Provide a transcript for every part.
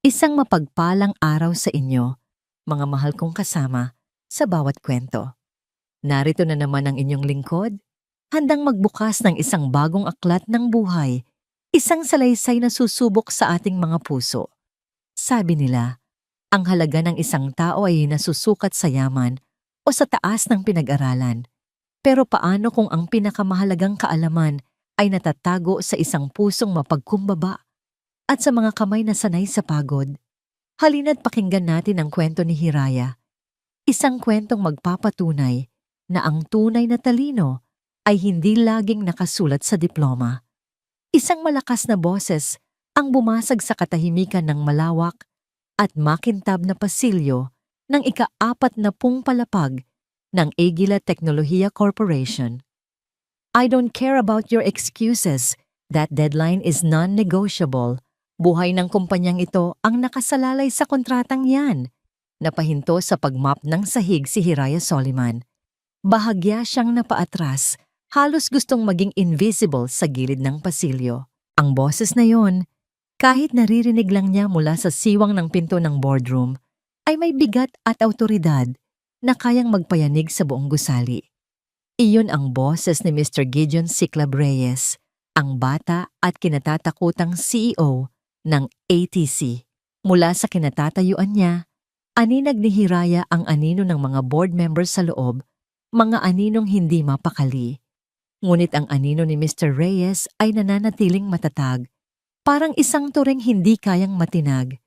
Isang mapagpalang araw sa inyo, mga mahal kong kasama, sa bawat kwento. Narito na naman ang inyong lingkod, handang magbukas ng isang bagong aklat ng buhay, isang salaysay na susubok sa ating mga puso. Sabi nila, ang halaga ng isang tao ay nasusukat sa yaman o sa taas ng pinag-aralan. Pero paano kung ang pinakamahalagang kaalaman ay natatago sa isang pusong mapagkumbaba at sa mga kamay na sanay sa pagod? Halina't pakinggan natin ang kwento ni Hiraya, isang kwentong magpapatunay na ang tunay na talino ay hindi laging nakasulat sa diploma. Isang malakas na boses ang bumasag sa katahimikan ng malawak at makintab na pasilyo ng ika-4 na palapag ng Agila Teknolohiya Corporation. I don't care about your excuses. That deadline is non-negotiable. Buhay ng kumpanyang ito ang nakasalalay sa kontratang yan. Napahinto sa pagmap ng sahig si Hiraya Soliman. Bahagya siyang napaatras, halos gustong maging invisible sa gilid ng pasilyo. Ang boses na yon, kahit naririnig lang niya mula sa siwang ng pinto ng boardroom, ay may bigat at autoridad na kayang magpayanig sa buong gusali. Iyon ang boses ni Mr. Gideon Ciclab Reyes, ang bata at kinatatakutang CEO ng ATC. Mula sa kinatatayuan niya, aninag ni Hiraya ang anino ng mga board members sa loob, mga aninong hindi mapakali. Ngunit ang anino ni Mr. Reyes ay nananatiling matatag, parang isang turing hindi kayang matinag.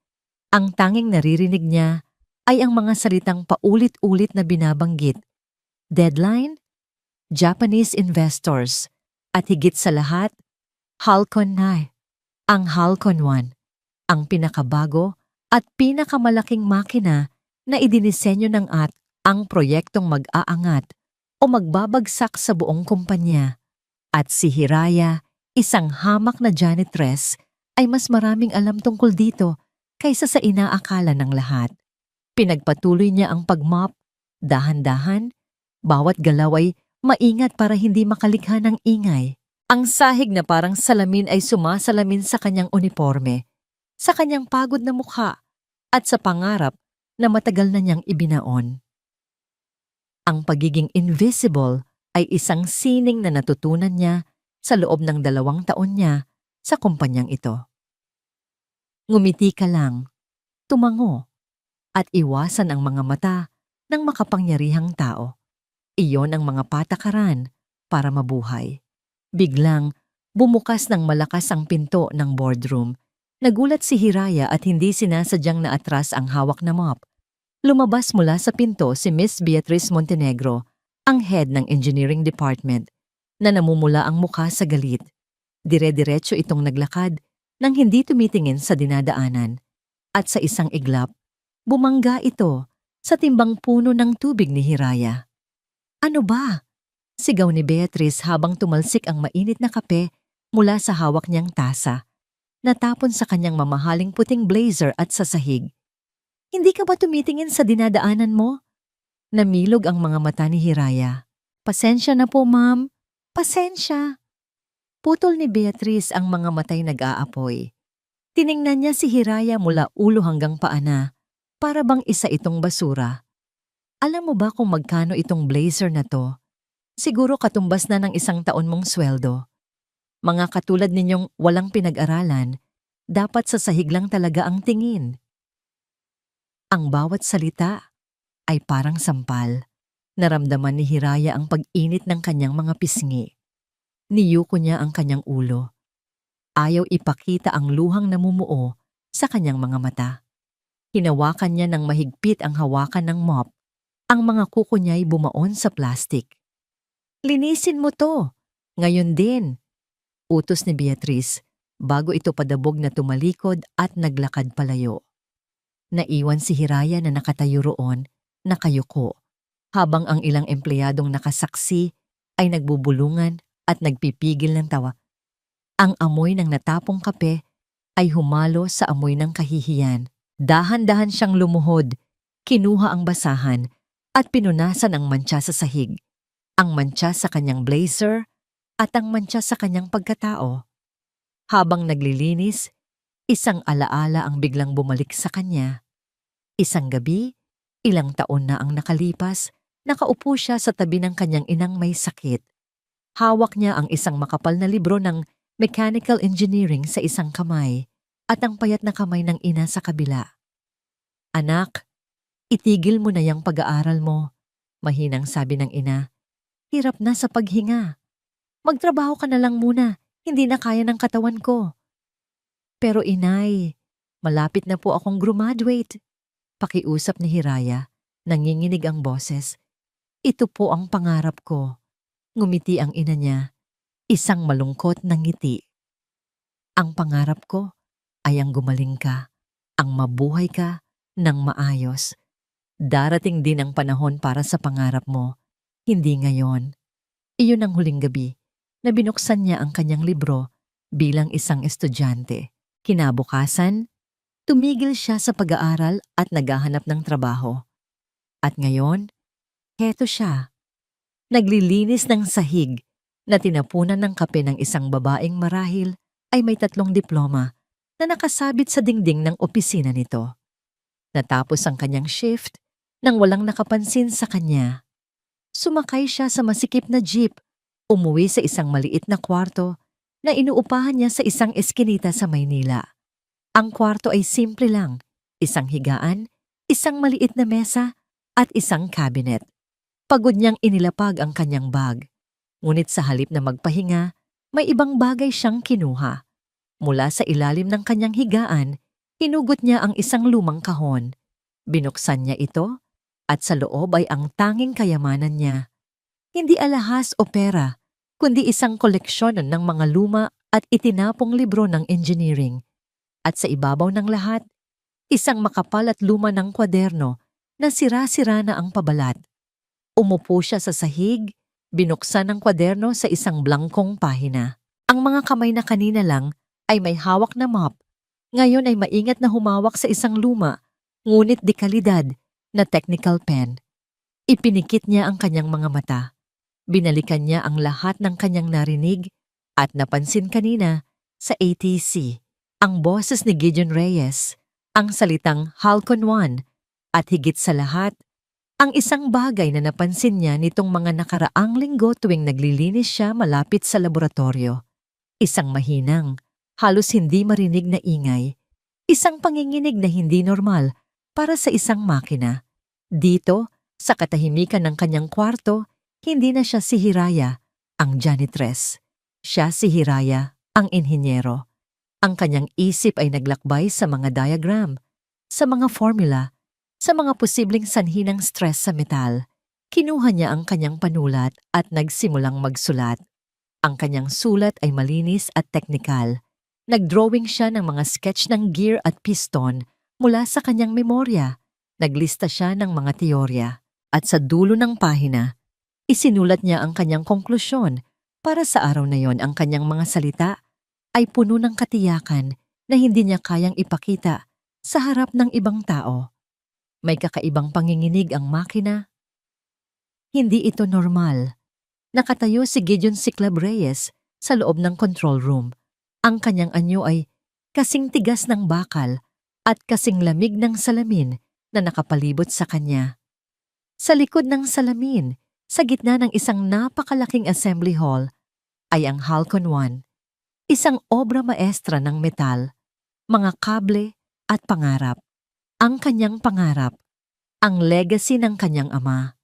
Ang tanging naririnig niya ay ang mga salitang paulit-ulit na binabanggit. Deadline, Japanese investors, at higit sa lahat, Halcon na. Ang Halcon 1, ang pinakabago at pinakamalaking makina na idinisenyo ng ang proyektong mag-aangat o magbabagsak sa buong kumpanya. At si Hiraya, isang hamak na janitress, ay mas maraming alam tungkol dito kaysa sa inaakala ng lahat. Pinagpatuloy niya ang pagmop, dahan-dahan, bawat galaw ay maingat para hindi makalikha ng ingay. Ang sahig na parang salamin ay sumasalamin sa kanyang uniforme, sa kanyang pagod na mukha, at sa pangarap na matagal na niyang ibinaon. Ang pagiging invisible ay isang sining na natutunan niya sa loob ng 2 taon niya sa kumpanyang ito. Ngumiti ka lang, tumango, at iwasan ang mga mata ng makapangyarihang tao. Iyon ang mga patakaran para mabuhay. Biglang, bumukas ng malakas ang pinto ng boardroom. Nagulat si Hiraya at hindi sinasadyang naatras ang hawak na mop. Lumabas mula sa pinto si Miss Beatrice Montenegro, ang head ng engineering department, na namumula ang mukha sa galit. Dire-diretso itong naglakad nang hindi tumitingin sa dinadaanan. At sa isang iglap, bumangga ito sa timbang puno ng tubig ni Hiraya. Ano ba? Sigaw ni Beatrice habang tumalsik ang mainit na kape mula sa hawak niyang tasa, natapon sa kanyang mamahaling puting blazer at sa sahig. Hindi ka ba tumitingin sa dinadaanan mo? Namilog ang mga mata ni Hiraya. Pasensya na po, ma'am. Pasensya. Putol ni Beatrice ang mga matay nag-aapoy. Tiningnan niya si Hiraya mula ulo hanggang paana, para bang isa itong basura. Alam mo ba kung magkano itong blazer na to? Siguro katumbas na ng 1 taon mong sweldo. Mga katulad ninyong walang pinag-aralan, dapat sa sahig lang talaga ang tingin. Ang bawat salita ay parang sampal. Naramdaman ni Hiraya ang pag-init ng kanyang mga pisngi. Niyuko niya ang kanyang ulo. Ayaw ipakita ang luhang namumuo sa kanyang mga mata. Hinawakan niya ng mahigpit ang hawakan ng mop. Ang mga kuko niya'y bumaon sa plastik. Linisin mo to. Ngayon din. Utos ni Beatrice bago ito padabog na tumalikod at naglakad palayo. Naiwan si Hiraya na nakatayo roon, nakayuko, habang ang ilang empleyadong nakasaksi ay nagbubulungan at nagpipigil ng tawa. Ang amoy ng natapong kape ay humalo sa amoy ng kahihiyan. Dahan-dahan siyang lumuhod, kinuha ang basahan at pinunasan ang mantsa sa sahig. Ang mantsa sa kanyang blazer at ang mantsa sa kanyang pagkatao. Habang naglilinis, Isang alaala ang biglang bumalik sa kanya. Isang gabi, ilang taon na ang nakalipas, nakaupo siya sa tabi ng kanyang inang may sakit. Hawak niya ang isang makapal na libro ng mechanical engineering sa isang kamay at ang payat na kamay ng ina sa kabila. "Anak, itigil mo na yung pag-aaral mo," mahinang sabi ng ina. "Hirap na sa paghinga. Magtrabaho ka na lang muna, hindi na kaya ng katawan ko." "Pero inay, malapit na po akong graduate," pakiusap ni Hiraya. Nanginginig ang boses. "Ito po ang pangarap ko." Ngumiti ang ina niya, isang malungkot na ngiti. "Ang pangarap ko ay ang gumaling ka, ang mabuhay ka ng maayos. Darating din ang panahon para sa pangarap mo, hindi ngayon." Iyon ang huling gabi na binuksan niya ang kanyang libro bilang isang estudyante. Kinabukasan, tumigil siya sa pag-aaral at naghahanap ng trabaho. At ngayon, heto siya. Naglilinis ng sahig na tinapunan ng kape ng isang babaeng marahil ay may 3 diploma na nakasabit sa dingding ng opisina nito. Natapos ang kanyang shift nang walang nakapansin sa kanya. Sumakay siya sa masikip na jeep, umuwi sa isang maliit na kwarto na inuupahan niya sa isang eskinita sa Maynila. Ang kwarto ay simple lang, isang higaan, isang maliit na mesa at isang cabinet. Pagod niyang inilapag ang kanyang bag. Ngunit sa halip na magpahinga, may ibang bagay siyang kinuha. Mula sa ilalim ng kanyang higaan, hinugot niya ang isang lumang kahon. Binuksan niya ito at sa loob ay ang tanging kayamanan niya. Hindi alahas o pera, kundi isang koleksyon ng mga luma at itinapong libro ng engineering. At sa ibabaw ng lahat, isang makapal at luma ng kwaderno na sira-sira na ang pabalat. Umupo siya sa sahig, binuksan ang kwaderno sa isang blangkong pahina. Ang mga kamay na kanina lang ay may hawak na mop. Ngayon ay maingat na humawak sa isang luma, ngunit di kalidad, na technical pen. Ipinikit niya ang kanyang mga mata. Binalikan niya ang lahat ng kanyang narinig at napansin kanina sa ATC. Ang boses ni Gideon Reyes, ang salitang Halcon 1 at higit sa lahat, ang isang bagay na napansin niya nitong mga nakaraang linggo tuwing naglilinis siya malapit sa laboratorio. Isang mahinang, halos hindi marinig na ingay. Isang panginginig na hindi normal para sa isang makina. Dito, sa katahimikan ng kanyang kwarto, hindi na siya si Hiraya, ang janitress. Siya si Hiraya, ang inhinyero. Ang kanyang isip ay naglakbay sa mga diagram, sa mga formula, sa mga posibleng sanhi ng stress sa metal. Kinuha niya ang kanyang panulat at nagsimulang magsulat. Ang kanyang sulat ay malinis at teknikal. Nagdrawing siya ng mga sketch ng gear at piston mula sa kanyang memorya. Naglista siya ng mga teorya. At sa dulo ng pahina, isinulat niya ang kanyang konklusyon. Para sa araw na yon, ang kanyang mga salita ay puno ng katiyakan na hindi niya kayang ipakita sa harap ng ibang tao. May kakaibang panginginig ang makina. Hindi ito normal. Nakatayo si Gideon Ciclab Reyes sa loob ng control room. Ang kanyang anyo ay kasing tigas ng bakal at kasing lamig ng salamin na nakapalibot sa kanya. Sa likod ng salamin, sa gitna ng isang napakalaking assembly hall, ay ang Halcon 1, isang obra maestra ng metal, mga kable at pangarap. Ang kanyang pangarap, ang legacy ng kanyang ama.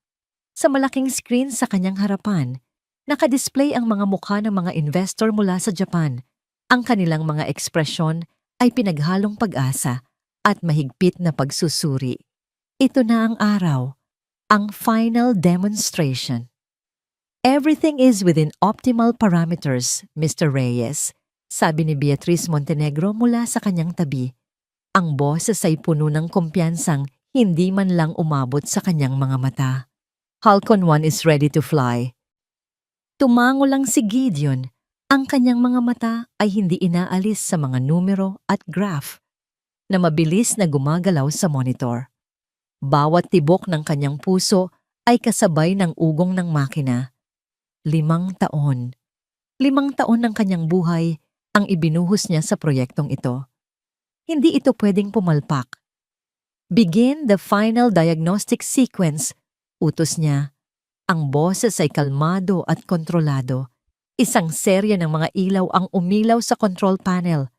Sa malaking screen sa kanyang harapan, nakadisplay ang mga mukha ng mga investor mula sa Japan. Ang kanilang mga ekspresyon ay pinaghalong pag-asa at mahigpit na pagsusuri. Ito na ang araw, ang final demonstration. "Everything is within optimal parameters, Mr. Reyes," sabi ni Beatriz Montenegro mula sa kanyang tabi. Ang boses ay puno ng kumpiyansang hindi man lang umabot sa kanyang mga mata. "Halcon 1 is ready to fly." Tumango lang si Gideon. Ang kanyang mga mata ay hindi inaalis sa mga numero at graph na mabilis na gumagalaw sa monitor. Bawat tibok ng kanyang puso ay kasabay ng ugong ng makina. 5 taon. 5 taon ng kanyang buhay ang ibinuhos niya sa proyektong ito. Hindi ito pwedeng pumalpak. Begin the final diagnostic sequence. Utos niya. Ang boses ay kalmado at kontrolado. Isang serya ng mga ilaw ang umilaw sa control panel.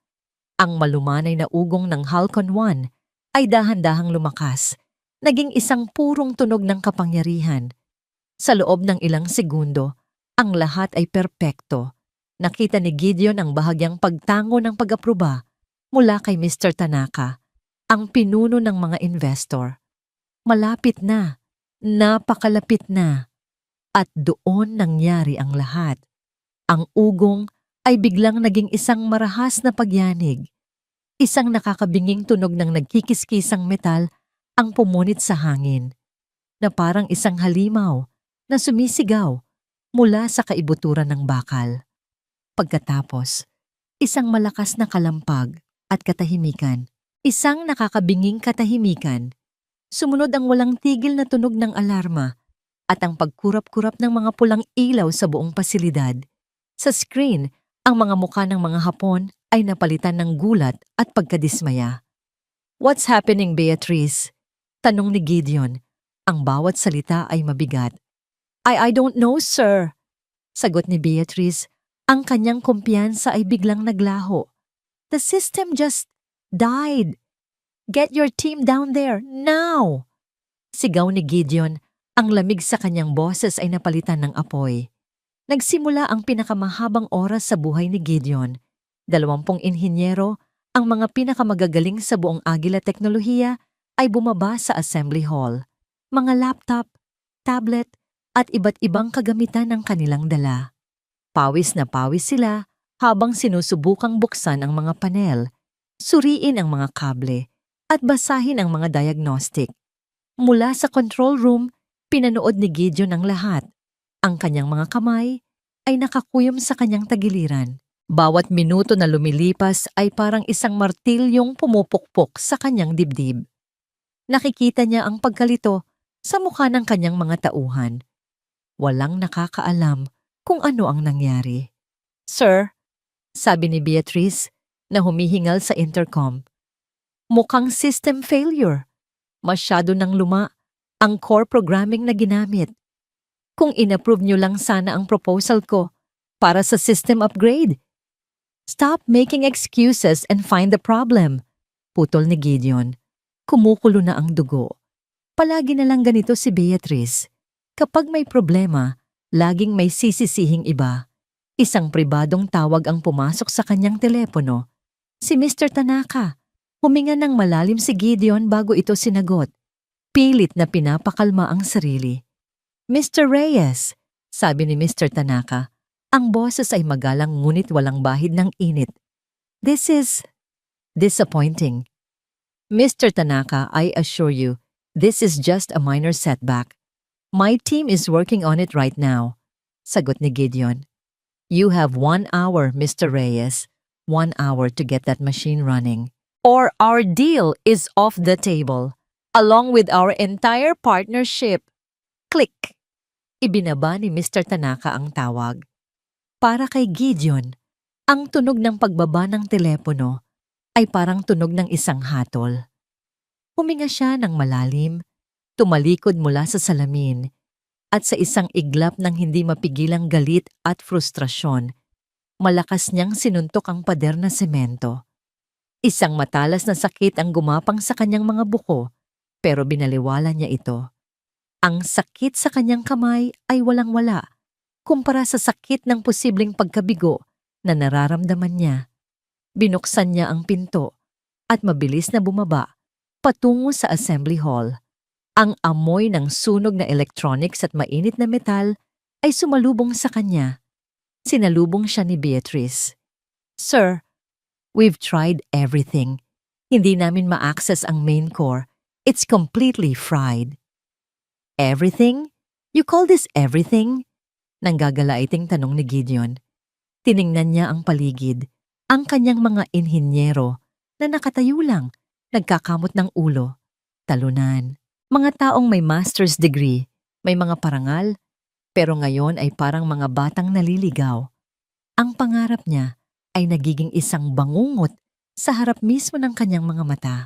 Ang malumanay na ugong ng Halcon 1 ay dahan-dahang lumakas. Naging isang purong tunog ng kapangyarihan. Sa loob ng ilang segundo, ang lahat ay perpekto. Nakita ni Gideon ang bahagyang pagtango ng pag-aproba mula kay Mr. Tanaka, ang pinuno ng mga investor. Malapit na, napakalapit na, at doon nangyari ang lahat. Ang ugong ay biglang naging isang marahas na pagyanig. Isang nakakabinging tunog ng nagkikiskisang metal ang pumunit sa hangin, na parang isang halimaw na sumisigaw mula sa kaibuturan ng bakal. Pagkatapos, isang malakas na kalampag at katahimikan. Isang nakakabinging katahimikan. Sumunod ang walang tigil na tunog ng alarma at ang pagkurap-kurap ng mga pulang ilaw sa buong pasilidad. Sa screen, ang mga mukha ng mga Hapon ay napalitan ng gulat at pagkadismaya. "What's happening, Beatrice?" Tanong ni Gideon. Ang bawat salita ay mabigat. I don't know, sir." Sagot ni Beatrice. Ang kanyang kumpiyansa ay biglang naglaho. "The system just died. Get your team down there, now!" Sigaw ni Gideon. Ang lamig sa kanyang boses ay napalitan ng apoy. Nagsimula ang pinakamahabang oras sa buhay ni Gideon. 20 inhinyero, ang mga pinakamagagaling sa buong Agila teknolohiya, ay bumaba sa assembly hall. Mga laptop, tablet, at iba't ibang kagamitan ng kanilang dala. Pawis na pawis sila habang sinusubukang buksan ang mga panel, suriin ang mga kable, at basahin ang mga diagnostic. Mula sa control room, pinanood ni Gideon ang lahat. Ang kanyang mga kamay ay nakakuyom sa kanyang tagiliran. Bawat minuto na lumilipas ay parang isang martilyong pumupukpok sa kanyang dibdib. Nakikita niya ang pagkalito sa mukha ng kanyang mga tauhan. Walang nakakaalam kung ano ang nangyari. "Sir," sabi ni Beatrice na humihingal sa intercom, "mukhang system failure. Masyado nang luma ang core programming na ginamit. Kung inapprove niyo lang sana ang proposal ko para sa system upgrade." "Stop making excuses and find the problem," putol ni Gideon. Kumukulo na ang dugo. Palagi na lang ganito si Beatrice. Kapag may problema, laging may sisisihing iba. Isang pribadong tawag ang pumasok sa kanyang telepono. Si Mr. Tanaka. Huminga ng malalim si Gideon bago ito sinagot. Pilit na pinapakalma ang sarili. "Mr. Reyes," sabi ni Mr. Tanaka. Ang boses ay magalang ngunit walang bahid ng init. "This is disappointing. Mr. Tanaka, I assure you, this is just a minor setback. My team is working on it right now," sagot ni Gideon. "You have 1 hour, Mr. Reyes. 1 hour to get that machine running. Or our deal is off the table, along with our entire partnership." Click! Ibinaba ni Mr. Tanaka ang tawag. Para kay Gideon, ang tunog ng pagbaba ng telepono ay parang tunog ng isang hatol. Huminga siya ng malalim, tumalikod mula sa salamin, at sa isang iglap ng hindi mapigilang galit at frustrasyon, malakas niyang sinuntok ang pader na semento. Isang matalas na sakit ang gumapang sa kanyang mga buko, pero binaliwala niya ito. Ang sakit sa kanyang kamay ay walang-wala kumpara sa sakit ng posibleng pagkabigo na nararamdaman niya. Binuksan niya ang pinto at mabilis na bumaba patungo sa assembly hall. Ang amoy ng sunog na electronics at mainit na metal ay sumalubong sa kanya. Sinalubong siya ni Beatrice. "Sir, we've tried everything. Hindi namin ma-access ang main core. It's completely fried." "Everything? You call this everything?" Nanggagalaiting tanong ni Gideon. Tiningnan niya ang paligid, ang kanyang mga inhinyero na nakatayo lang, nagkakamot ng ulo, talunan. Mga taong may master's degree, may mga parangal, pero ngayon ay parang mga batang naliligaw. Ang pangarap niya ay nagiging isang bangungot sa harap mismo ng kanyang mga mata.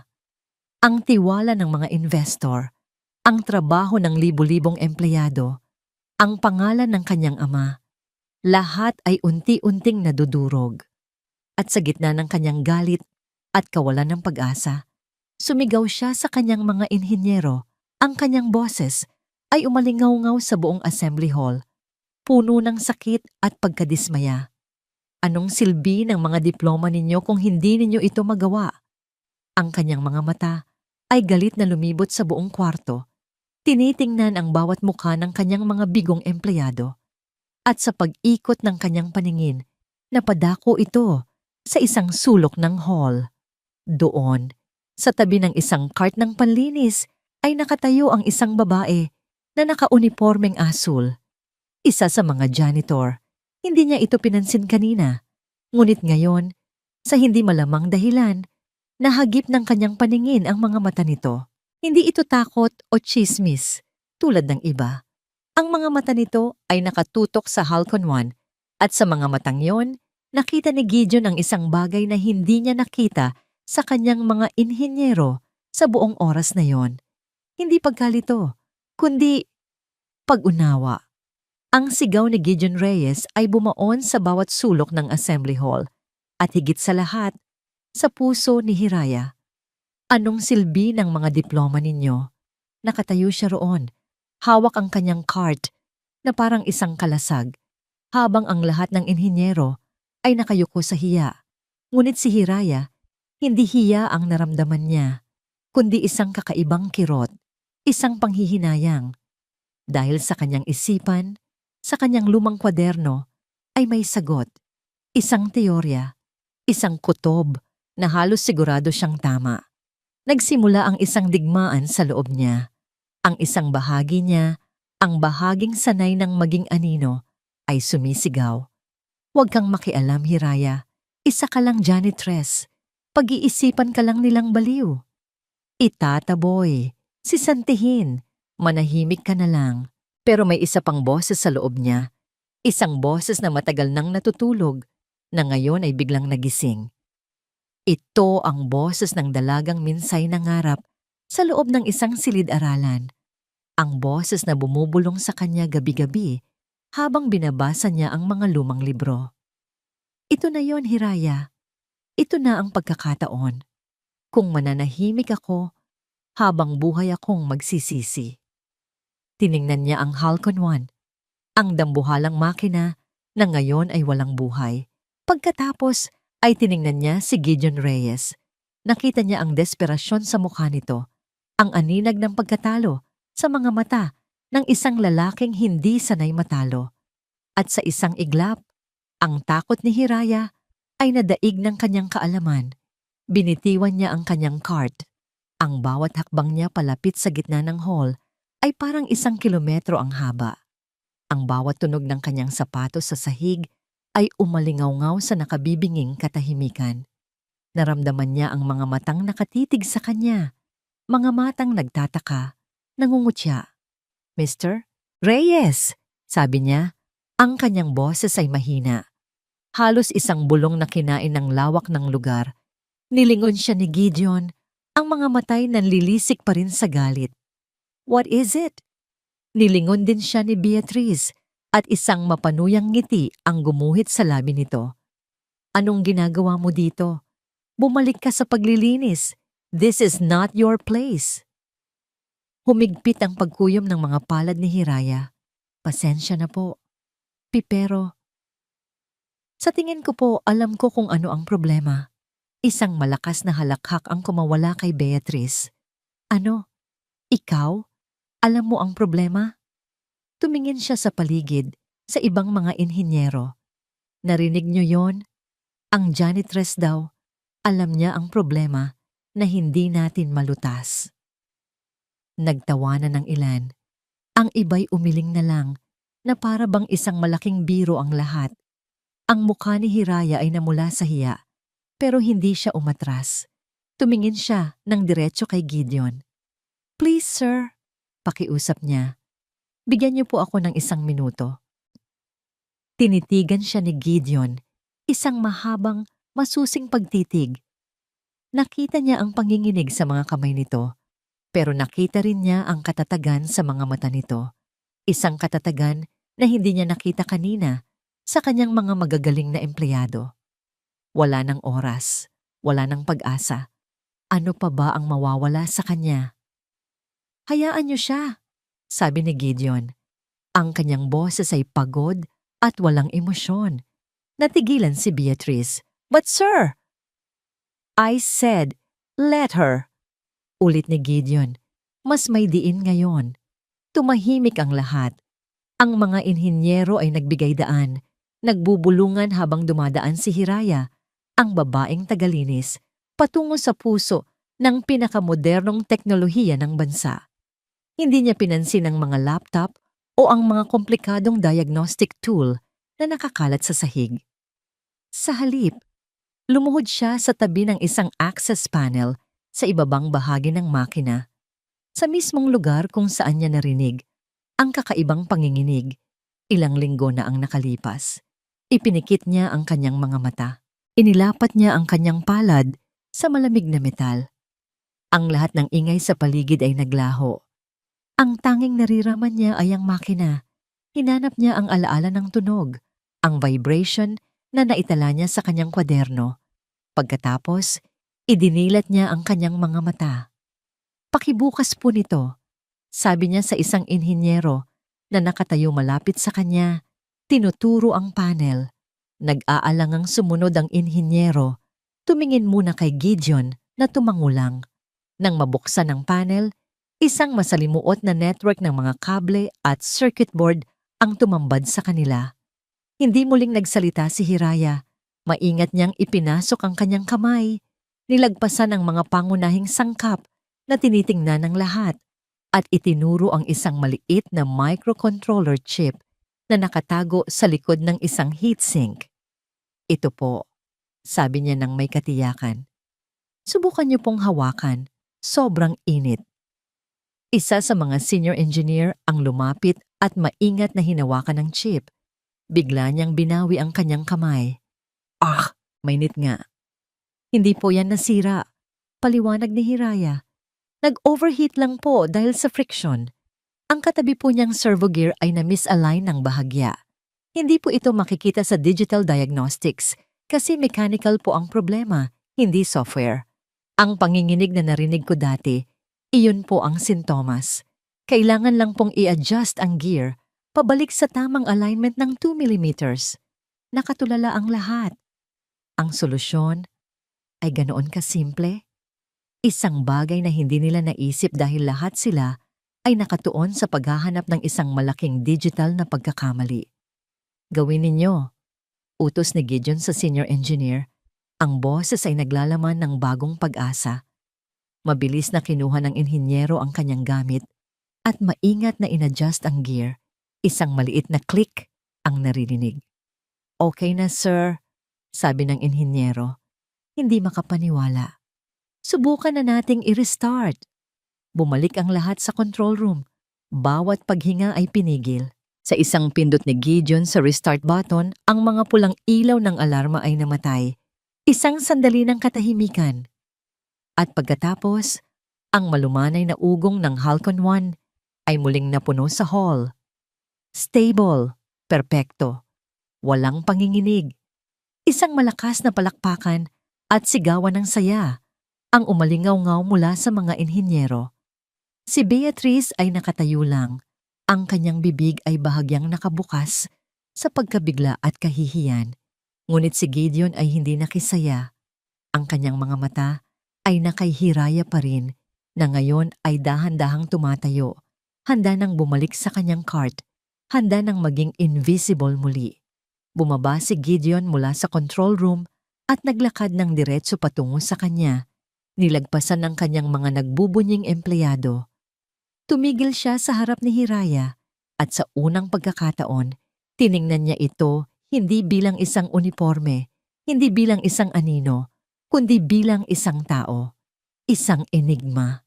Ang tiwala ng mga investor, ang trabaho ng libu-libong empleyado, ang pangalan ng kanyang ama, lahat ay unti-unting nadudurog. At sa gitna ng kanyang galit at kawalan ng pag-asa, sumigaw siya sa kanyang mga inhinyero. Ang kanyang boses ay umalingaw-ngaw sa buong assembly hall, puno ng sakit at pagkadismaya. Anong silbi ng mga diploma ninyo kung hindi ninyo ito magawa? Ang kanyang mga mata ay galit na lumibot sa buong kwarto. Tinitingnan ang bawat mukha ng kanyang mga bigong empleyado. At sa pag-ikot ng kanyang paningin, napadako ito sa isang sulok ng hall. Doon, sa tabi ng isang cart ng panlinis, ay nakatayo ang isang babae na nakaunipormeng asul. Isa sa mga janitor. Hindi niya ito pinansin kanina. Ngunit ngayon, sa hindi malamang dahilan, nahagip ng kanyang paningin ang mga mata nito. Hindi ito takot o tsismis, tulad ng iba. Ang mga mata nito ay nakatutok sa Halcon 1 at sa mga matang yon, nakita ni Gideon ang isang bagay na hindi niya nakita sa kanyang mga inhinyero sa buong oras na yon. Hindi pagkalito, kundi pag-unawa. Ang sigaw ni Gideon Reyes ay bumaon sa bawat sulok ng assembly hall at higit sa lahat, sa puso ni Hiraya. Anong silbi ng mga diploma ninyo? Nakatayo siya roon, hawak ang kanyang cart na parang isang kalasag, habang ang lahat ng inhinyero ay nakayuko sa hiya. Ngunit si Hiraya, hindi hiya ang naramdaman niya, kundi isang kakaibang kirot, isang panghihinayang. Dahil sa kanyang isipan, sa kanyang lumang kwaderno, ay may sagot, isang teorya, isang kutob na halos sigurado siyang tama. Nagsimula ang isang digmaan sa loob niya. Ang isang bahagi niya, ang bahaging sanay ng maging anino, ay sumisigaw. Huwag kang makialam, Hiraya. Isa ka lang janitress. Pag-iisipan ka lang nilang baliw. Itataboy, sisantihin, manahimik ka na lang. Pero may isa pang boses sa loob niya. Isang boses na matagal nang natutulog, na ngayon ay biglang nagising. Ito ang boses ng dalagang minsay nangarap sa loob ng isang silid-aralan. Ang boses na bumubulong sa kanya gabi-gabi habang binabasa niya ang mga lumang libro. Ito na yon, Hiraya. Ito na ang pagkakataon. Kung mananahimik ako, habang buhay akong magsisisi. Tiningnan niya ang Halcon 1, ang dambuhalang makina na ngayon ay walang buhay. Pagkatapos ay tiningnan niya si Gideon Reyes. Nakita niya ang desperasyon sa mukha nito, ang aninag ng pagkatalo sa mga mata ng isang lalaking hindi sanay matalo. At sa isang iglap, ang takot ni Hiraya ay nadaig ng kanyang kaalaman. Binitiwan niya ang kanyang cart. Ang bawat hakbang niya palapit sa gitna ng hall ay parang 1 kilometro ang haba. Ang bawat tunog ng kanyang sapatos sa sahig ay umalingaw-ngaw sa nakabibinging katahimikan. Naramdaman niya ang mga matang nakatitig sa kanya, mga matang nagtataka, nangungutya. Mr. Reyes, sabi niya, ang kanyang boses ay mahina. Halos isang bulong na kinain ng lawak ng lugar. Nilingon siya ni Gideon, ang mga matay nanlilisik pa rin sa galit. What is it? Nilingon din siya ni Beatrice at isang mapanuyang ngiti ang gumuhit sa labi nito. Anong ginagawa mo dito? Bumalik ka sa paglilinis. This is not your place. Humigpit ang pagkuyom ng mga palad ni Hiraya. Pasensya na po. Pero, sa tingin ko po alam ko kung ano ang problema. Isang malakas na halakhak ang kumawala kay Beatrice. Ano? Ikaw? Alam mo ang problema? Tumingin siya sa paligid, sa ibang mga inhinyero. Narinig niyo yon? Ang janitress daw, alam niya ang problema na hindi natin malutas. Nagtawanan ng ilan. Ang iba'y umiling na lang na para bang isang malaking biro ang lahat. Ang mukha ni Hiraya ay namula sa hiya, pero hindi siya umatras. Tumingin siya ng diretso kay Gideon. Please, sir. Pakiusap niya. Bigyan niyo po ako ng 1 minuto. Tinitigan siya ni Gideon, isang mahabang, masusing pagtitig. Nakita niya ang panginginig sa mga kamay nito, pero nakita rin niya ang katatagan sa mga mata nito. Isang katatagan na hindi niya nakita kanina sa kanyang mga magagaling na empleyado. Wala ng oras, wala ng pag-asa. Ano pa ba ang mawawala sa kanya? Hayaan niyo siya, sabi ni Gideon. Ang kanyang boses ay pagod at walang emosyon. Natigilan si Beatrice. But sir, I said, let her. Ulit ni Gideon. Mas may diin ngayon. Tumahimik ang lahat. Ang mga inhinyero ay nagbigay daan. Nagbubulungan habang dumadaan si Hiraya, ang babaeng tagalinis, patungo sa puso ng pinakamodernong teknolohiya ng bansa. Hindi niya pinansin ang mga laptop o ang mga komplikadong diagnostic tool na nakakalat sa sahig. Sa halip, lumuhod siya sa tabi ng isang access panel sa ibabang bahagi ng makina, sa mismong lugar kung saan niya narinig ang kakaibang panginginig. Ilang linggo na ang nakalipas. Ipinikit niya ang kanyang mga mata. Inilapat niya ang kanyang palad sa malamig na metal. Ang lahat ng ingay sa paligid ay naglaho. Ang tanging nariraman niya ay ang makina. Hinanap niya ang alaala ng tunog, ang vibration na naitala niya sa kanyang kwaderno. Pagkatapos, idinilat niya ang kanyang mga mata. Pakibukas po nito, sabi niya sa isang inhinyero na nakatayo malapit sa kanya. Tinuturo ang panel. Nag-aalangang sumunod ang inhinyero. Tumingin muna kay Gideon na tumangulang. Nang mabuksan ang panel, isang masalimuot na network ng mga kable at circuit board ang tumambad sa kanila. Hindi muling nagsalita si Hiraya. Maingat niyang ipinasok ang kanyang kamay. Nilagpasan ang mga pangunahing sangkap na tinitingnan ng lahat at itinuro ang isang maliit na microcontroller chip na nakatago sa likod ng isang heatsink. Ito po, sabi niya ng may katiyakan. Subukan niyo pong hawakan. Sobrang init. Isa sa mga senior engineer ang lumapit at maingat na hinawakan ng chip. Bigla niyang binawi ang kanyang kamay. Ah, mainit nga. Hindi po yan nasira. Paliwanag ni Hiraya. Nag-overheat lang po dahil sa friction. Ang katabi po niyang servo gear ay na-misalign ng bahagya. Hindi po ito makikita sa digital diagnostics kasi mechanical po ang problema, hindi software. Ang panginginig na narinig ko dati, iyon po ang sintomas. Kailangan lang pong i-adjust ang gear pabalik sa tamang alignment ng 2 millimeters. Nakatulala ang lahat. Ang solusyon ay ganoon kasimple. Isang bagay na hindi nila naisip dahil lahat sila ay nakatuon sa paghahanap ng isang malaking digital na pagkakamali. Gawin ninyo, utos ni Gideon sa senior engineer. Ang boses ay naglalaman ng bagong pag-asa. Mabilis na kinuha ng inhinyero ang kanyang gamit at maingat na inadjust ang gear. Isang maliit na click ang naririnig. Okay na sir, sabi ng inhinyero. Hindi makapaniwala. Subukan na nating i-restart. Bumalik ang lahat sa control room. Bawat paghinga ay pinigil. Sa isang pindot ni Gideon sa restart button, ang mga pulang ilaw ng alarma ay namatay. Isang sandali ng katahimikan. At pagkatapos, ang malumanay na ugong ng Halcon 1 ay muling napuno sa hall. Stable, perpekto, walang panginginig. Isang malakas na palakpakan at sigawan ng saya ang umalingaw-ngaw mula sa mga inhinyero. Si Beatrice ay nakatayo lang. Ang kanyang bibig ay bahagyang nakabukas sa pagkabigla at kahihiyan. Ngunit si Gideon ay hindi nakisaya. Ang kanyang mga mata ay nakahiraya pa rin na ngayon ay dahan-dahang tumatayo. Handa nang bumalik sa kanyang cart. Handa nang maging invisible muli. Bumaba si Gideon mula sa control room at naglakad ng diretso patungo sa kanya. Nilagpasan ng kanyang mga nagbubunying empleyado. Tumigil siya sa harap ni Hiraya at sa unang pagkakataon, tiningnan niya ito hindi bilang isang uniforme, hindi bilang isang anino, kundi bilang isang tao. Isang enigma.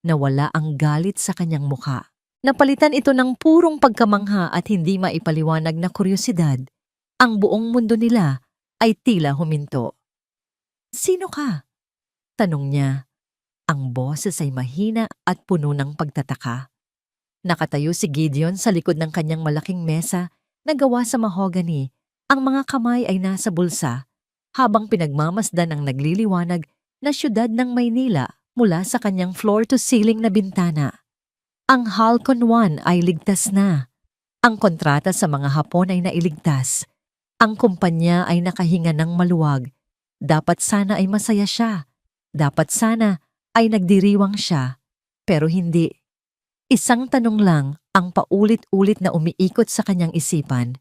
Nawala ang galit sa kanyang mukha. Napalitan ito ng purong pagkamangha at hindi maipaliwanag na kuryosidad. Ang buong mundo nila ay tila huminto. Sino ka? Tanong niya. Ang boses ay mahina at puno ng pagtataka. Nakatayo si Gideon sa likod ng kanyang malaking mesa na gawa sa mahogany. Ang mga kamay ay nasa bulsa habang pinagmamasdan ang nagliliwanag na siyudad ng Maynila mula sa kanyang floor-to-ceiling na bintana. Ang Halcon 1 ay ligtas na. Ang kontrata sa mga Hapon ay nailigtas. Ang kumpanya ay nakahinga ng maluwag. Dapat sana ay masaya siya. Dapat sana ay nagdiriwang siya. Pero hindi. Isang tanong lang ang paulit-ulit na umiikot sa kanyang isipan.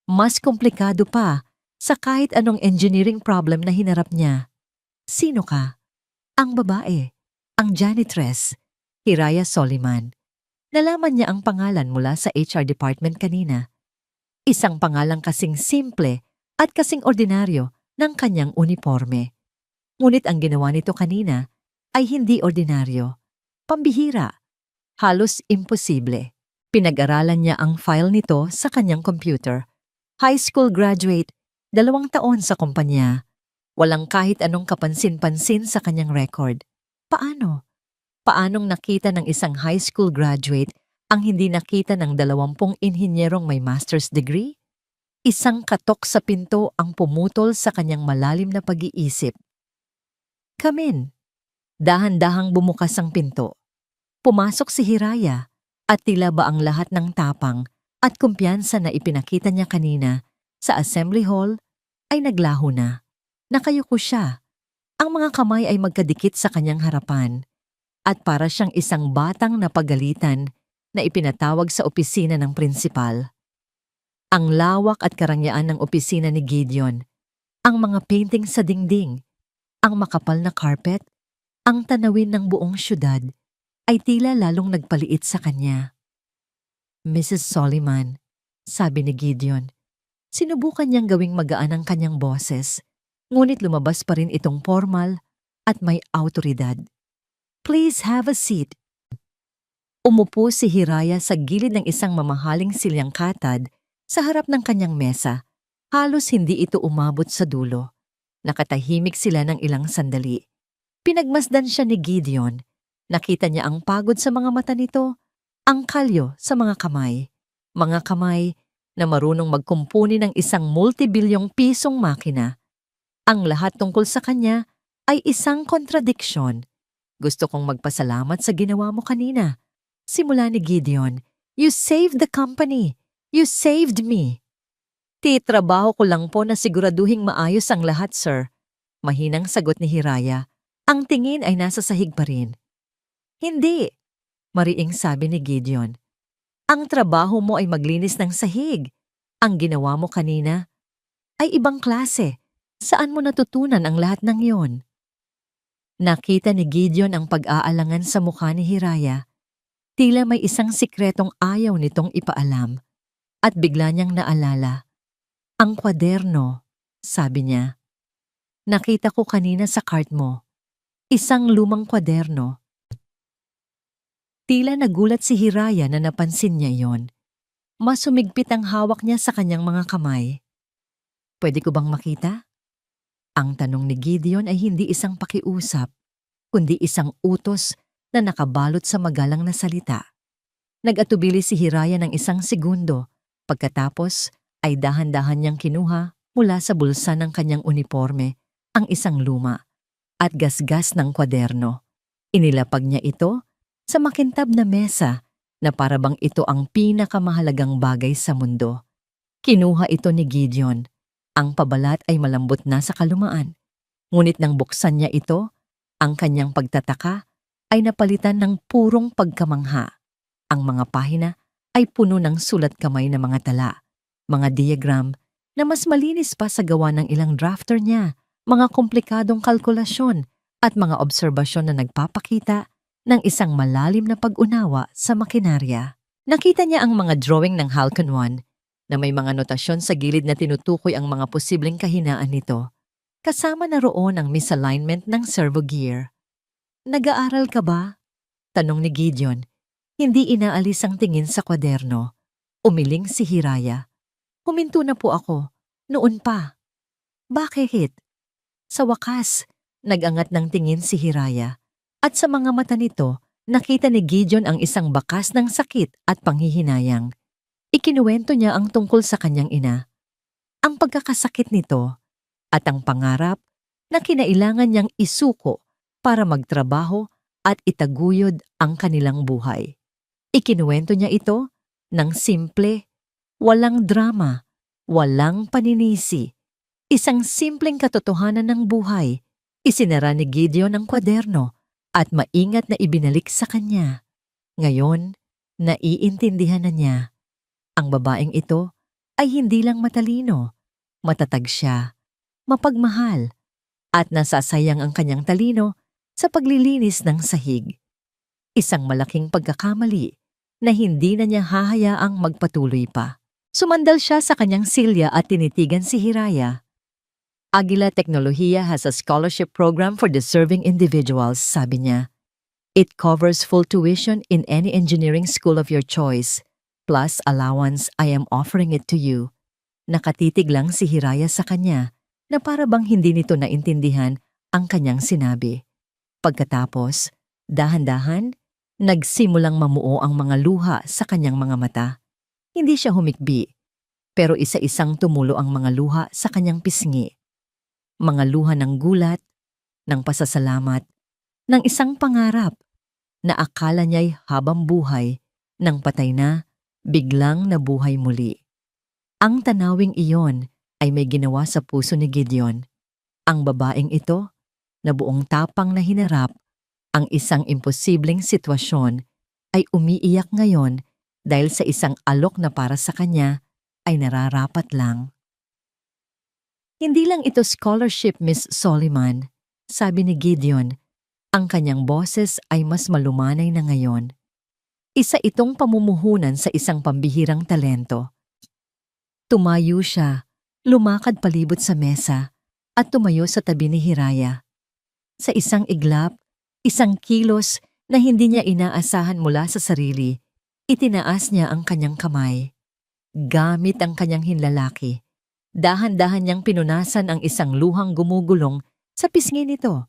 Mas komplikado pa sa kahit anong engineering problem na hinarap niya. Sino ka? Ang babae. Ang janitress. Hiraya Soliman. Nalaman niya ang pangalan mula sa HR department kanina. Isang pangalang kasing simple at kasing ordinaryo ng kanyang uniforme. Ngunit ang ginawa nito kanina ay hindi ordinaryo. Pambihira. Halos imposible. Pinag-aralan niya ang file nito sa kanyang computer. High school graduate, 2 taon sa kumpanya. Walang kahit anong kapansin-pansin sa kanyang record. Paano? Paanong nakita ng isang high school graduate ang hindi nakita ng 20 inhinyerong may master's degree? Isang katok sa pinto ang pumutol sa kanyang malalim na pag-iisip. Come in. Dahan-dahang bumukas ang pinto. Pumasok si Hiraya at tila ba ang lahat ng tapang at kumpiyansa na ipinakita niya kanina sa assembly hall ay naglaho na. Nakayuko siya. Ang mga kamay ay magkadikit sa kanyang harapan at para siyang isang batang napagalitan na ipinatawag sa opisina ng prinsipal. Ang lawak at karangyaan ng opisina ni Gideon, ang mga painting sa dingding, ang makapal na carpet, ang tanawin ng buong syudad ay tila lalong nagpaliit sa kanya. Mrs. Soliman, sabi ni Gideon, sinubukan niyang gawing magaan ang kanyang boses, ngunit lumabas pa rin itong formal at may autoridad. Please have a seat. Umupo si Hiraya sa gilid ng isang mamahaling silyang katad sa harap ng kanyang mesa. Halos hindi ito umabot sa dulo. Nakatahimik sila ng ilang sandali. Pinagmasdan siya ni Gideon. Nakita niya ang pagod sa mga mata nito, ang kalyo sa mga kamay. Mga kamay na marunong magkumpuni ng isang multibilyong pisong makina. Ang lahat tungkol sa kanya ay isang kontradiksyon. Gusto kong magpasalamat sa ginawa mo kanina. Simula ni Gideon, you saved the company. You saved me. Titrabaho ko lang po na siguraduhing maayos ang lahat, sir. Mahinang sagot ni Hiraya. Ang tingin ay nasa sahig pa rin. Hindi, mariing sabi ni Gideon. Ang trabaho mo ay maglinis ng sahig. Ang ginawa mo kanina ay ibang klase. Saan mo natutunan ang lahat ng yon? Nakita ni Gideon ang pag-aalangan sa mukha ni Hiraya. Tila may isang sikretong ayaw nitong ipaalam. At bigla niyang naalala. Ang kwaderno, sabi niya. Nakita ko kanina sa cart mo. Isang lumang kwaderno. Tila nagulat si Hiraya na napansin niya yon. Mas sumigpit ang hawak niya sa kanyang mga kamay. Pwede ko bang makita? Ang tanong ni Gideon ay hindi isang pakiusap, kundi isang utos na nakabalot sa magalang na salita. Nag-atubili si Hiraya ng isang segundo, pagkatapos ay dahan-dahan niyang kinuha mula sa bulsa ng kanyang uniforme ang isang luma at gasgas ng kwaderno. Inilapag niya ito sa makintab na mesa na parabang ito ang pinakamahalagang bagay sa mundo. Kinuha ito ni Gideon. Ang pabalat ay malambot na sa kalumaan. Ngunit nang buksan niya ito, ang kanyang pagtataka ay napalitan ng purong pagkamangha. Ang mga pahina ay puno ng sulat kamay na mga tala, mga diagram na mas malinis pa sa gawa ng ilang drafter niya, mga komplikadong kalkulasyon at mga obserbasyon na nagpapakita ng isang malalim na pag-unawa sa makinarya. Nakita niya ang mga drawing ng Halcon 1 na may mga notasyon sa gilid na tinutukoy ang mga posibleng kahinaan nito. Kasama na roon ang misalignment ng servo gear. Nag-aaral ka ba? Tanong ni Gideon. Hindi inaalis ang tingin sa kwaderno. Umiling si Hiraya. Huminto na po ako. Noon pa. Bakit? Sa wakas, Nagangat ng tingin si Hiraya at sa mga mata nito nakita ni Gideon ang isang bakas ng sakit at panghihinayang. Ikinuwento niya ang tungkol sa kanyang ina, ang pagkakasakit nito at ang pangarap na kinailangan niyang isuko para magtrabaho at itaguyod ang kanilang buhay. Ikinuwento niya ito ng simple, walang drama, walang paninisi, isang simpleng katotohanan ng buhay. Isinara ni Gideon ang kwaderno at maingat na ibinalik sa kanya. Ngayon, naiintindihan na niya. Ang babaeng ito ay hindi lang matalino, matatag siya, mapagmahal, at nasasayang ang kanyang talino sa paglilinis ng sahig. Isang malaking pagkakamali na hindi na niya hahayaang magpatuloy pa. Sumandal siya sa kanyang silya at tinitigan si Hiraya. Aguila Tecnología has a scholarship program for deserving individuals, sabi niya. It covers full tuition in any engineering school of your choice, plus allowance. I am offering it to you. Nakatitig lang si Hiraya sa kanya na para bang hindi nito naintindihan ang kanyang sinabi. Pagkatapos, dahan-dahan, nagsimulang mamuo ang mga luha sa kanyang mga mata. Hindi siya humikbi, pero isa-isang tumulo ang mga luha sa kanyang pisngi. Mga luha ng gulat, ng pasasalamat, ng isang pangarap na akala niya'y habang buhay, nang patay na, biglang nabuhay muli. Ang tanawing iyon ay may ginawa sa puso ni Gideon. Ang babaeng ito, na buong tapang na hinarap ang isang imposibleng sitwasyon, ay umiiyak ngayon dahil sa isang alok na para sa kanya ay nararapat lang. Hindi lang ito scholarship, Miss Soliman, sabi ni Gideon. Ang kanyang boses ay mas malumanay na ngayon. Isa itong pamumuhunan sa isang pambihirang talento. Tumayo siya, lumakad palibot sa mesa, at tumayo sa tabi ni Hiraya. Sa isang iglap, isang kilos na hindi niya inaasahan mula sa sarili, itinaas niya ang kanyang kamay. Gamit ang kanyang hinlalaki, dahan-dahan niyang pinunasan ang isang luhang gumugulong sa pisngi nito.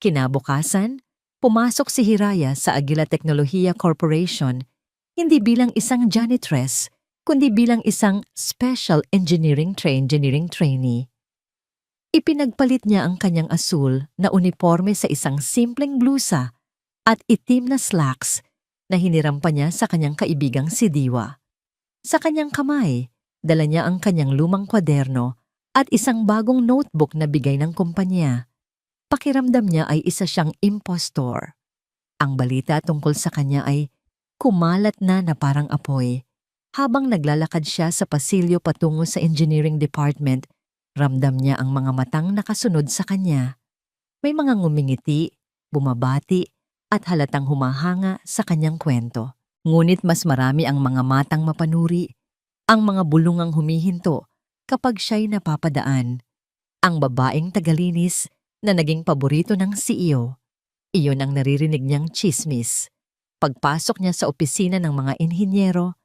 Kinabukasan, pumasok si Hiraya sa Aguila Tecnología Corporation hindi bilang isang janitress, kundi bilang isang special engineering trainee. Ipinagpalit niya ang kanyang asul na uniforme sa isang simpleng blusa at itim na slacks na hiniram pa niya sa kanyang kaibigang si Diwa. Sa kanyang kamay, dala niya ang kanyang lumang kwaderno at isang bagong notebook na bigay ng kumpanya. Pakiramdam niya ay isa siyang impostor. Ang balita tungkol sa kanya ay kumalat na parang apoy. Habang naglalakad siya sa pasilyo patungo sa engineering department, ramdam niya ang mga matang nakasunod sa kanya. May mga ngumingiti, bumabati, at halatang humahanga sa kanyang kwento. Ngunit mas marami ang mga matang mapanuri, ang mga bulungang humihinto kapag siya'y napapadaan. Ang babaeng tagalinis na naging paborito ng CEO. Iyon ang naririnig niyang tsismis. Pagpasok niya sa opisina ng mga inhinyero,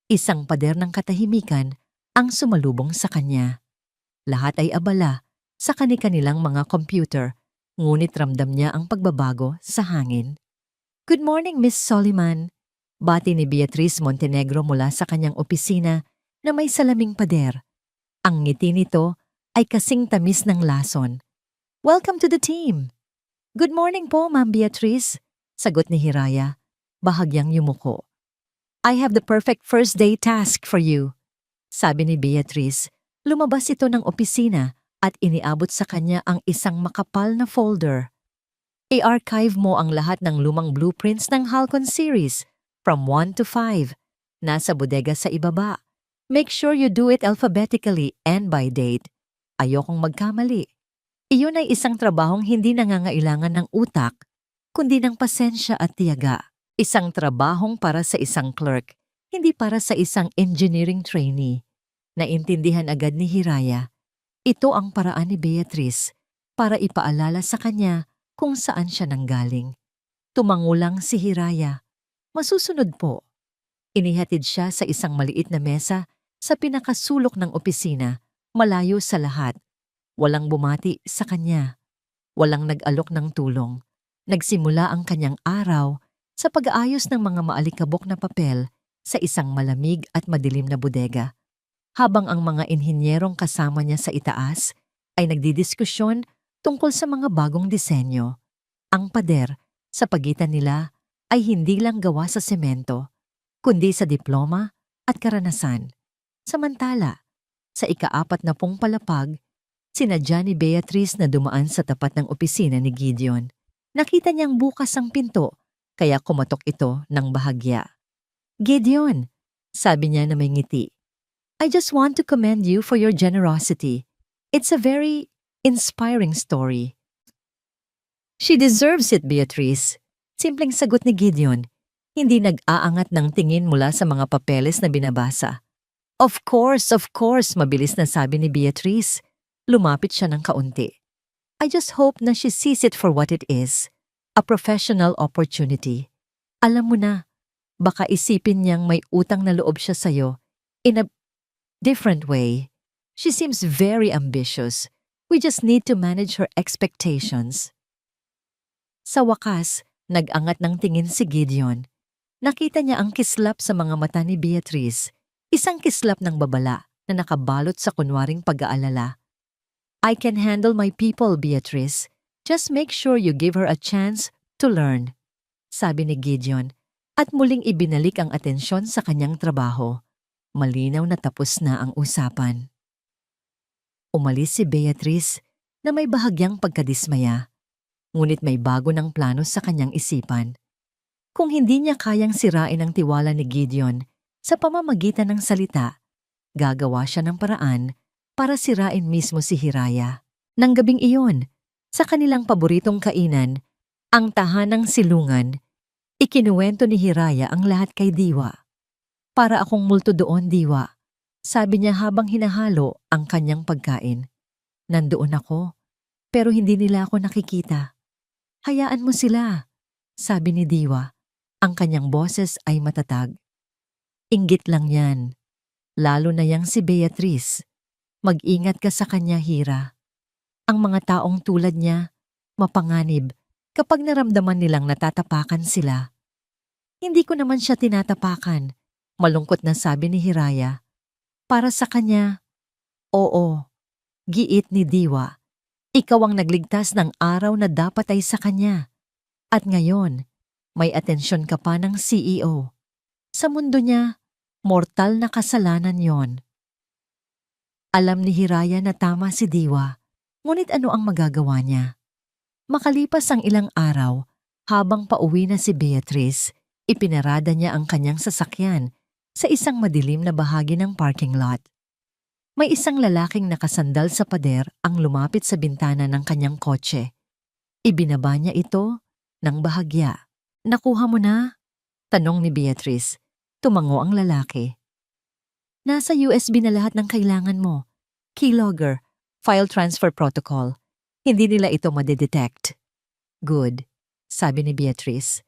isang pader ng katahimikan ang sumalubong sa kanya. Lahat ay abala sa kani-kanilang mga computer, ngunit ramdam niya ang pagbabago sa hangin. Good morning, Miss Soliman. Bati ni Beatriz Montenegro mula sa kanyang opisina na may salaming pader. Ang ngiti nito ay kasing tamis ng lason. Welcome to the team. Good morning po, Ma'am Beatriz, sagot ni Hiraya, bahagyang yumuko. I have the perfect first day task for you, sabi ni Beatriz. Lumabas ito ng opisina at iniabot sa kanya ang isang makapal na folder. I-archive mo ang lahat ng lumang blueprints ng Halcon series from 1 to 5. Nasa bodega sa ibaba. Make sure you do it alphabetically and by date. Ayokong magkamali. Iyon ay isang trabahong hindi nangangailangan ng utak, kundi ng pasensya at tiyaga. Isang trabahong para sa isang clerk, hindi para sa isang engineering trainee. Naintindihan agad ni Hiraya. Ito ang paraan ni Beatriz para ipaalala sa kanya kung saan siya nanggaling. Tumangulang si Hiraya. Masusunod po. Inihatid siya sa isang maliit na mesa sa pinakasulok ng opisina, malayo sa lahat. Walang bumati sa kanya. Walang nag-alok ng tulong. Nagsimula ang kanyang araw sa pag-aayos ng mga maalikabok na papel sa isang malamig at madilim na bodega. Habang ang mga inhinyerong kasama niya sa itaas ay nagdidiskusyon tungkol sa mga bagong disenyo. Ang pader sa pagitan nila ay hindi lang gawa sa semento, kundi sa diploma at karanasan. Samantala, sa ika-40 palapag, sinadya ni Beatrice na dumaan sa tapat ng opisina ni Gideon. Nakita niyang bukas ang pinto, kaya kumatok ito ng bahagya. "Gideon," sabi niya na may ngiti, "I just want to commend you for your generosity. It's a very inspiring story." "She deserves it, Beatrice." Simpleng sagot ni Gideon, hindi nag-aangat ng tingin mula sa mga papeles na binabasa. Of course, mabilis na sabi ni Beatrice. Lumapit siya ng kaunti. "I just hope na she sees it for what it is, a professional opportunity. Alam mo na, baka isipin niyang may utang na loob siya sa'yo in a different way. She seems very ambitious. We just need to manage her expectations." Sa wakas, nag-angat ng tingin si Gideon. Nakita niya ang kislap sa mga mata ni Beatrice, isang kislap ng babala na nakabalot sa kunwaring pag-aalala. "I can handle my people, Beatrice. Just make sure you give her a chance to learn," sabi ni Gideon, at muling ibinalik ang atensyon sa kanyang trabaho. Malinaw na tapos na ang usapan. Umalis si Beatrice na may bahagyang pagkadismaya, ngunit may bago ng plano sa kanyang isipan. Kung hindi niya kayang sirain ang tiwala ni Gideon sa pamamagitan ng salita, gagawa siya ng paraan para sirain mismo si Hiraya. Nang gabing iyon, sa kanilang paboritong kainan, ang tahanang silungan, ikinuwento ni Hiraya ang lahat kay Diwa. "Para akong multo doon, Diwa," sabi niya habang hinahalo ang kanyang pagkain. "Nandoon ako, pero hindi nila ako nakikita." "Hayaan mo sila," sabi ni Diwa. Ang kanyang boses ay matatag. "Inggit lang yan, lalo na yang si Beatrice. Mag-ingat ka sa kanya, Hira. Ang mga taong tulad niya, mapanganib kapag naramdaman nilang natatapakan sila." "Hindi ko naman siya tinatapakan," malungkot na sabi ni Hiraya. "Para sa kanya, oo," giit ni Diwa. "Ikaw ang nagligtas ng araw na dapat ay sa kanya. At ngayon, may atensyon ka pa ng CEO. Sa mundo niya, mortal na kasalanan yon." Alam ni Hiraya na tama si Diwa, ngunit ano ang magagawa niya? Makalipas ang ilang araw, habang pauwi na si Beatrice, ipinarada niya ang kanyang sasakyan sa isang madilim na bahagi ng parking lot. May isang lalaking nakasandal sa pader ang lumapit sa bintana ng kanyang kotse. Ibinaba niya ito ng bahagya. "Nakuha mo na?" tanong ni Beatrice. Tumango ang lalaki. "Nasa USB na lahat ng kailangan mo. Keylogger, file transfer protocol. Hindi nila ito madedetect." "Good," sabi ni Beatrice.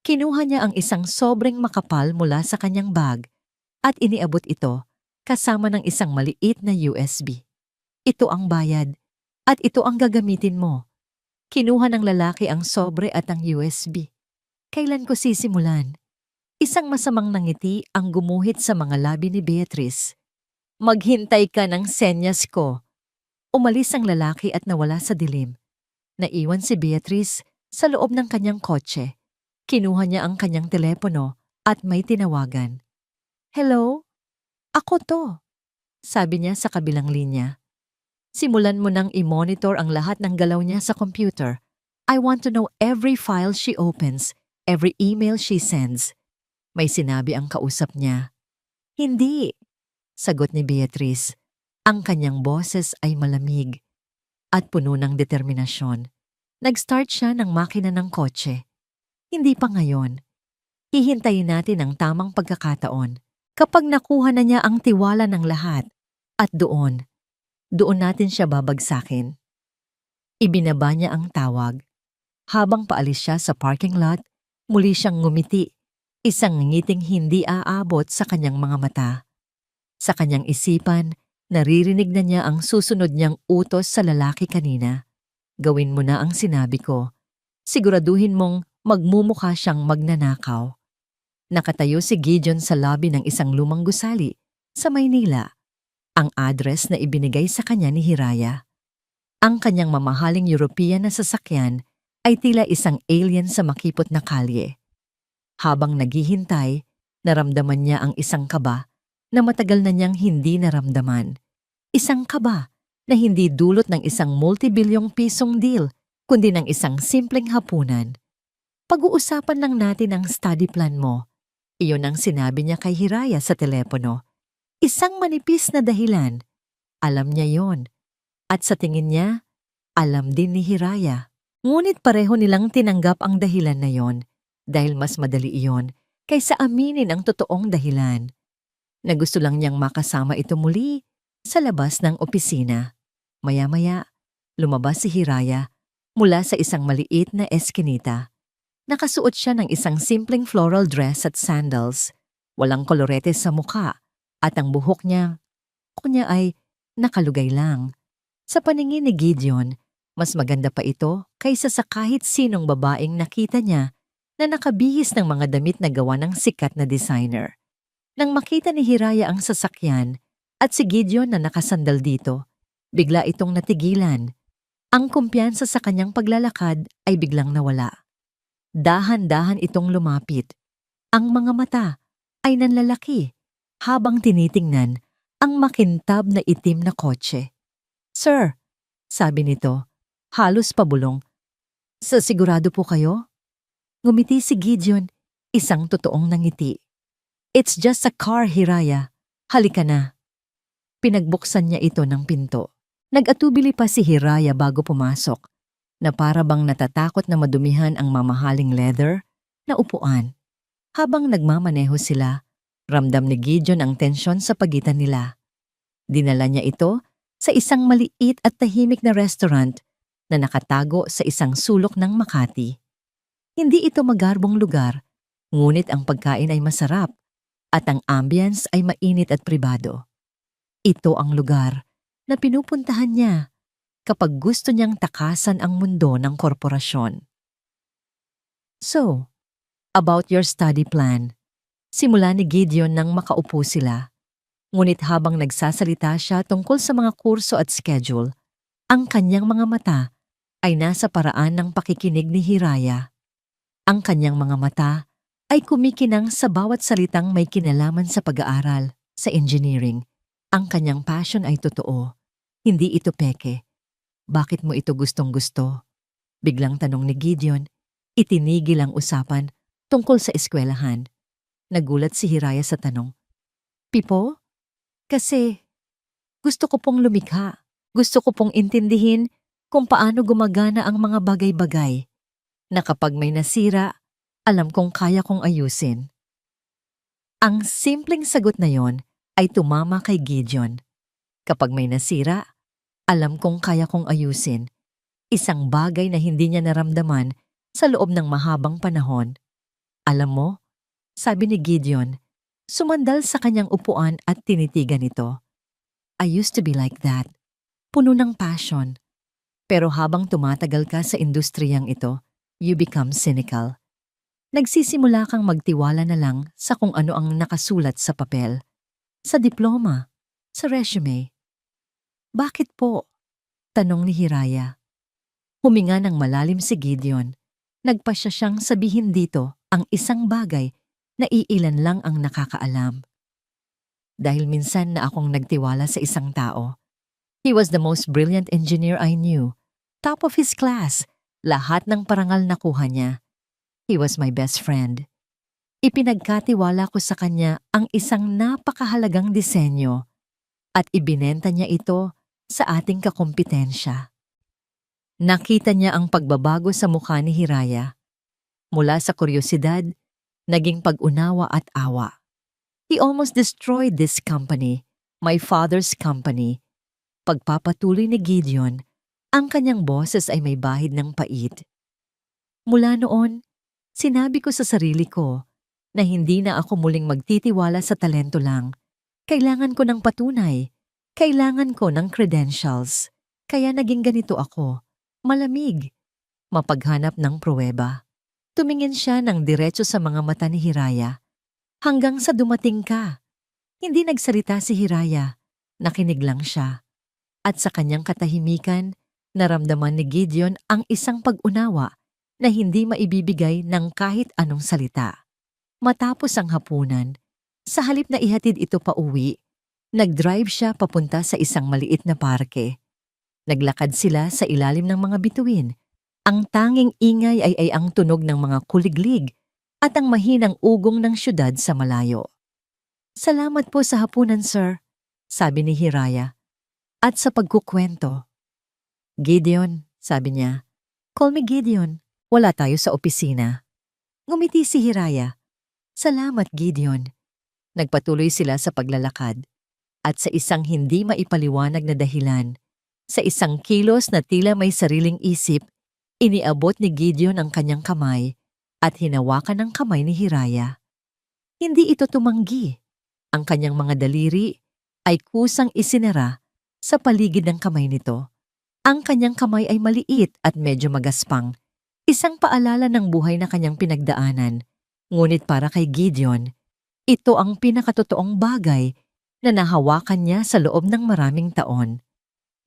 Kinuha niya ang isang sobrang makapal mula sa kanyang bag at iniabot ito kasama ng isang maliit na USB. "Ito ang bayad at ito ang gagamitin mo." Kinuha ng lalaki ang sobre at ang USB. "Kailan ko sisimulan?" Isang masamang nangiti ang gumuhit sa mga labi ni Beatrice. "Maghintay ka ng senyas ko." Umalis ang lalaki at nawala sa dilim. Naiwan si Beatrice sa loob ng kanyang kotse. Kinuha niya ang kanyang telepono at may tinawagan. "Hello? Ako to," sabi niya sa kabilang linya. "Simulan mo nang i-monitor ang lahat ng galaw niya sa computer. I want to know every file she opens, every email she sends." May sinabi ang kausap niya. "Hindi," sagot ni Beatrice. Ang kanyang boses ay malamig at puno ng determinasyon. Nag-start siya ng makina ng kotse. "Hindi pa ngayon. Hihintayin natin ang tamang pagkakataon. Kapag nakuha na niya ang tiwala ng lahat, at doon natin siya babagsakin." Ibinaba niya ang tawag. Habang paalis siya sa parking lot, muli siyang ngumiti. Isang ngiting hindi aabot sa kanyang mga mata. Sa kanyang isipan, naririnig na niya ang susunod niyang utos sa lalaki kanina. Gawin mo na ang sinabi ko. Siguraduhin mong magmumukha siyang magnanakaw. Nakatayo si Gideon sa lobby ng isang lumang gusali sa Maynila. Ang address na ibinigay sa kanya ni Hiraya. Ang kanyang mamahaling European na sasakyan ay tila isang alien sa makipot na kalye. Habang naghihintay, naramdaman niya ang isang kaba na matagal na niyang hindi naramdaman. Isang kaba na hindi dulot ng isang multibilyong pisong deal, kundi ng isang simpleng hapunan. Pag-uusapan lang natin ang study plan mo. Iyon ang sinabi niya kay Hiraya sa telepono. Isang manipis na dahilan. Alam niya yon. At sa tingin niya, alam din ni Hiraya. Ngunit pareho nilang tinanggap ang dahilan na yon dahil mas madali iyon kaysa aminin ang totoong dahilan. Na gusto lang niyang makasama ito muli sa labas ng opisina. Maya-maya, lumabas si Hiraya mula sa isang maliit na eskinita. Nakasuot siya ng isang simpleng floral dress at sandals, walang kolorete sa mukha, at ang buhok niya ay nakalugay lang. Sa paningin ni Gideon, mas maganda pa ito kaysa sa kahit sinong babaeng nakita niya na nakabihis ng mga damit na gawa ng sikat na designer. Nang makita ni Hiraya ang sasakyan at si Gideon na nakasandal dito, bigla itong natigilan. Ang kumpiyansa sa kanyang paglalakad ay biglang nawala. Dahan-dahan itong lumapit. Ang mga mata ay nanlalaki habang tinitingnan ang makintab na itim na kotse. "Sir," sabi nito, halos pabulong. "Sigurado po kayo?" Ngumiti si Gideon, isang totoong nangiti. "It's just a car, Hiraya. Halika na." Pinagbuksan niya ito ng pinto. Nag-atubili pa si Hiraya bago pumasok, na para bang natatakot na madumihan ang mamahaling leather na upuan. Habang nagmamaneho sila, ramdam ni Gideon ang tensyon sa pagitan nila. Dinala niya ito sa isang maliit at tahimik na restaurant na nakatago sa isang sulok ng Makati. Hindi ito magarbong lugar, ngunit ang pagkain ay masarap at ang ambience ay mainit at pribado. Ito ang lugar na pinupuntahan niya kapag gusto niyang takasan ang mundo ng korporasyon. "So, about your study plan," simula ni Gideon nang makaupo sila. Ngunit habang nagsasalita siya tungkol sa mga kurso at schedule, ang kanyang mga mata ay nasa paraan ng pakikinig ni Hiraya. Ang kanyang mga mata ay kumikinang sa bawat salitang may kinalaman sa pag-aaral, sa engineering. Ang kanyang passion ay totoo, hindi ito peke. "Bakit mo ito gustong-gusto?" Biglang tanong ni Gideon, itinigil ang usapan tungkol sa eskwelahan. Nagulat si Hiraya sa tanong. "Pipo? Kasi gusto ko pong lumikha. Gusto ko pong intindihin kung paano gumagana ang mga bagay-bagay na kapag may nasira, alam kong kaya kong ayusin." Ang simpleng sagot na yon ay tumama kay Gideon. Kapag may nasira, alam kong kaya kong ayusin. Isang bagay na hindi niya naramdaman sa loob ng mahabang panahon. "Alam mo," sabi ni Gideon, sumandal sa kanyang upuan at tinitigan ito. "I used to be like that. Puno ng passion. Pero habang tumatagal ka sa industriyang ito, you become cynical. Nagsisimula kang magtiwala na lang sa kung ano ang nakasulat sa papel, sa diploma, sa resume." "Bakit po?" tanong ni Hiraya. Huminga ng malalim si Gideon. Nagpasya siyang sabihin dito ang isang bagay na iilan lang ang nakakaalam. "Dahil minsan na akong nagtiwala sa isang tao. He was the most brilliant engineer I knew. Top of his class. Lahat ng parangal nakuha niya. He was my best friend. Ipinagkatiwala ko sa kanya ang isang napakahalagang disenyo at ibinenta niya ito sa ating kakumpetensya." Nakita niya ang pagbabago sa mukha ni Hiraya. Mula sa kuryosidad, naging pag-unawa at awa. "He almost destroyed this company, my father's company." Pagpapatuloy ni Gideon, ang kanyang boses ay may bahid ng pait. "Mula noon, sinabi ko sa sarili ko na hindi na ako muling magtitiwala sa talento lang. Kailangan ko ng patunay. Kailangan ko ng credentials. Kaya naging ganito ako. malamig, mapaghanap ng pruweba. Tumingin siya ng diretso sa mga mata ni Hiraya hanggang sa dumating ka. Hindi nagsalita si Hiraya, nakinig lang siya. At sa kanyang katahimikan, naramdaman ni Gideon ang isang pag-unawa na hindi maibibigay ng kahit anong salita. Matapos ang hapunan, sa halip na ihatid ito pa uwi, nag-drive siya papunta sa isang maliit na parke. Naglakad sila sa ilalim ng mga bituin. Ang tanging ingay ay ang tunog ng mga kuliglig at ang mahinang ugong ng syudad sa malayo. "Salamat po sa hapunan, sir," sabi ni Hiraya. "At sa pagkukwento." "Gideon," sabi niya. "Call me Gideon. Wala tayo sa opisina." Ngumiti si Hiraya. "Salamat, Gideon." Nagpatuloy sila sa paglalakad. At sa isang hindi maipaliwanag na dahilan, sa isang kilos na tila may sariling isip, iniabot ni Gideon ang kanyang kamay at hinawakan ang kamay ni Hiraya. Hindi ito tumanggi. Ang kanyang mga daliri ay kusang isinara sa paligid ng kamay nito. Ang kanyang kamay ay maliit at medyo magaspang, isang paalala ng buhay na kanyang pinagdaanan. Ngunit para kay Gideon, ito ang pinakatotoong bagay na nahawakan niya sa loob ng maraming taon.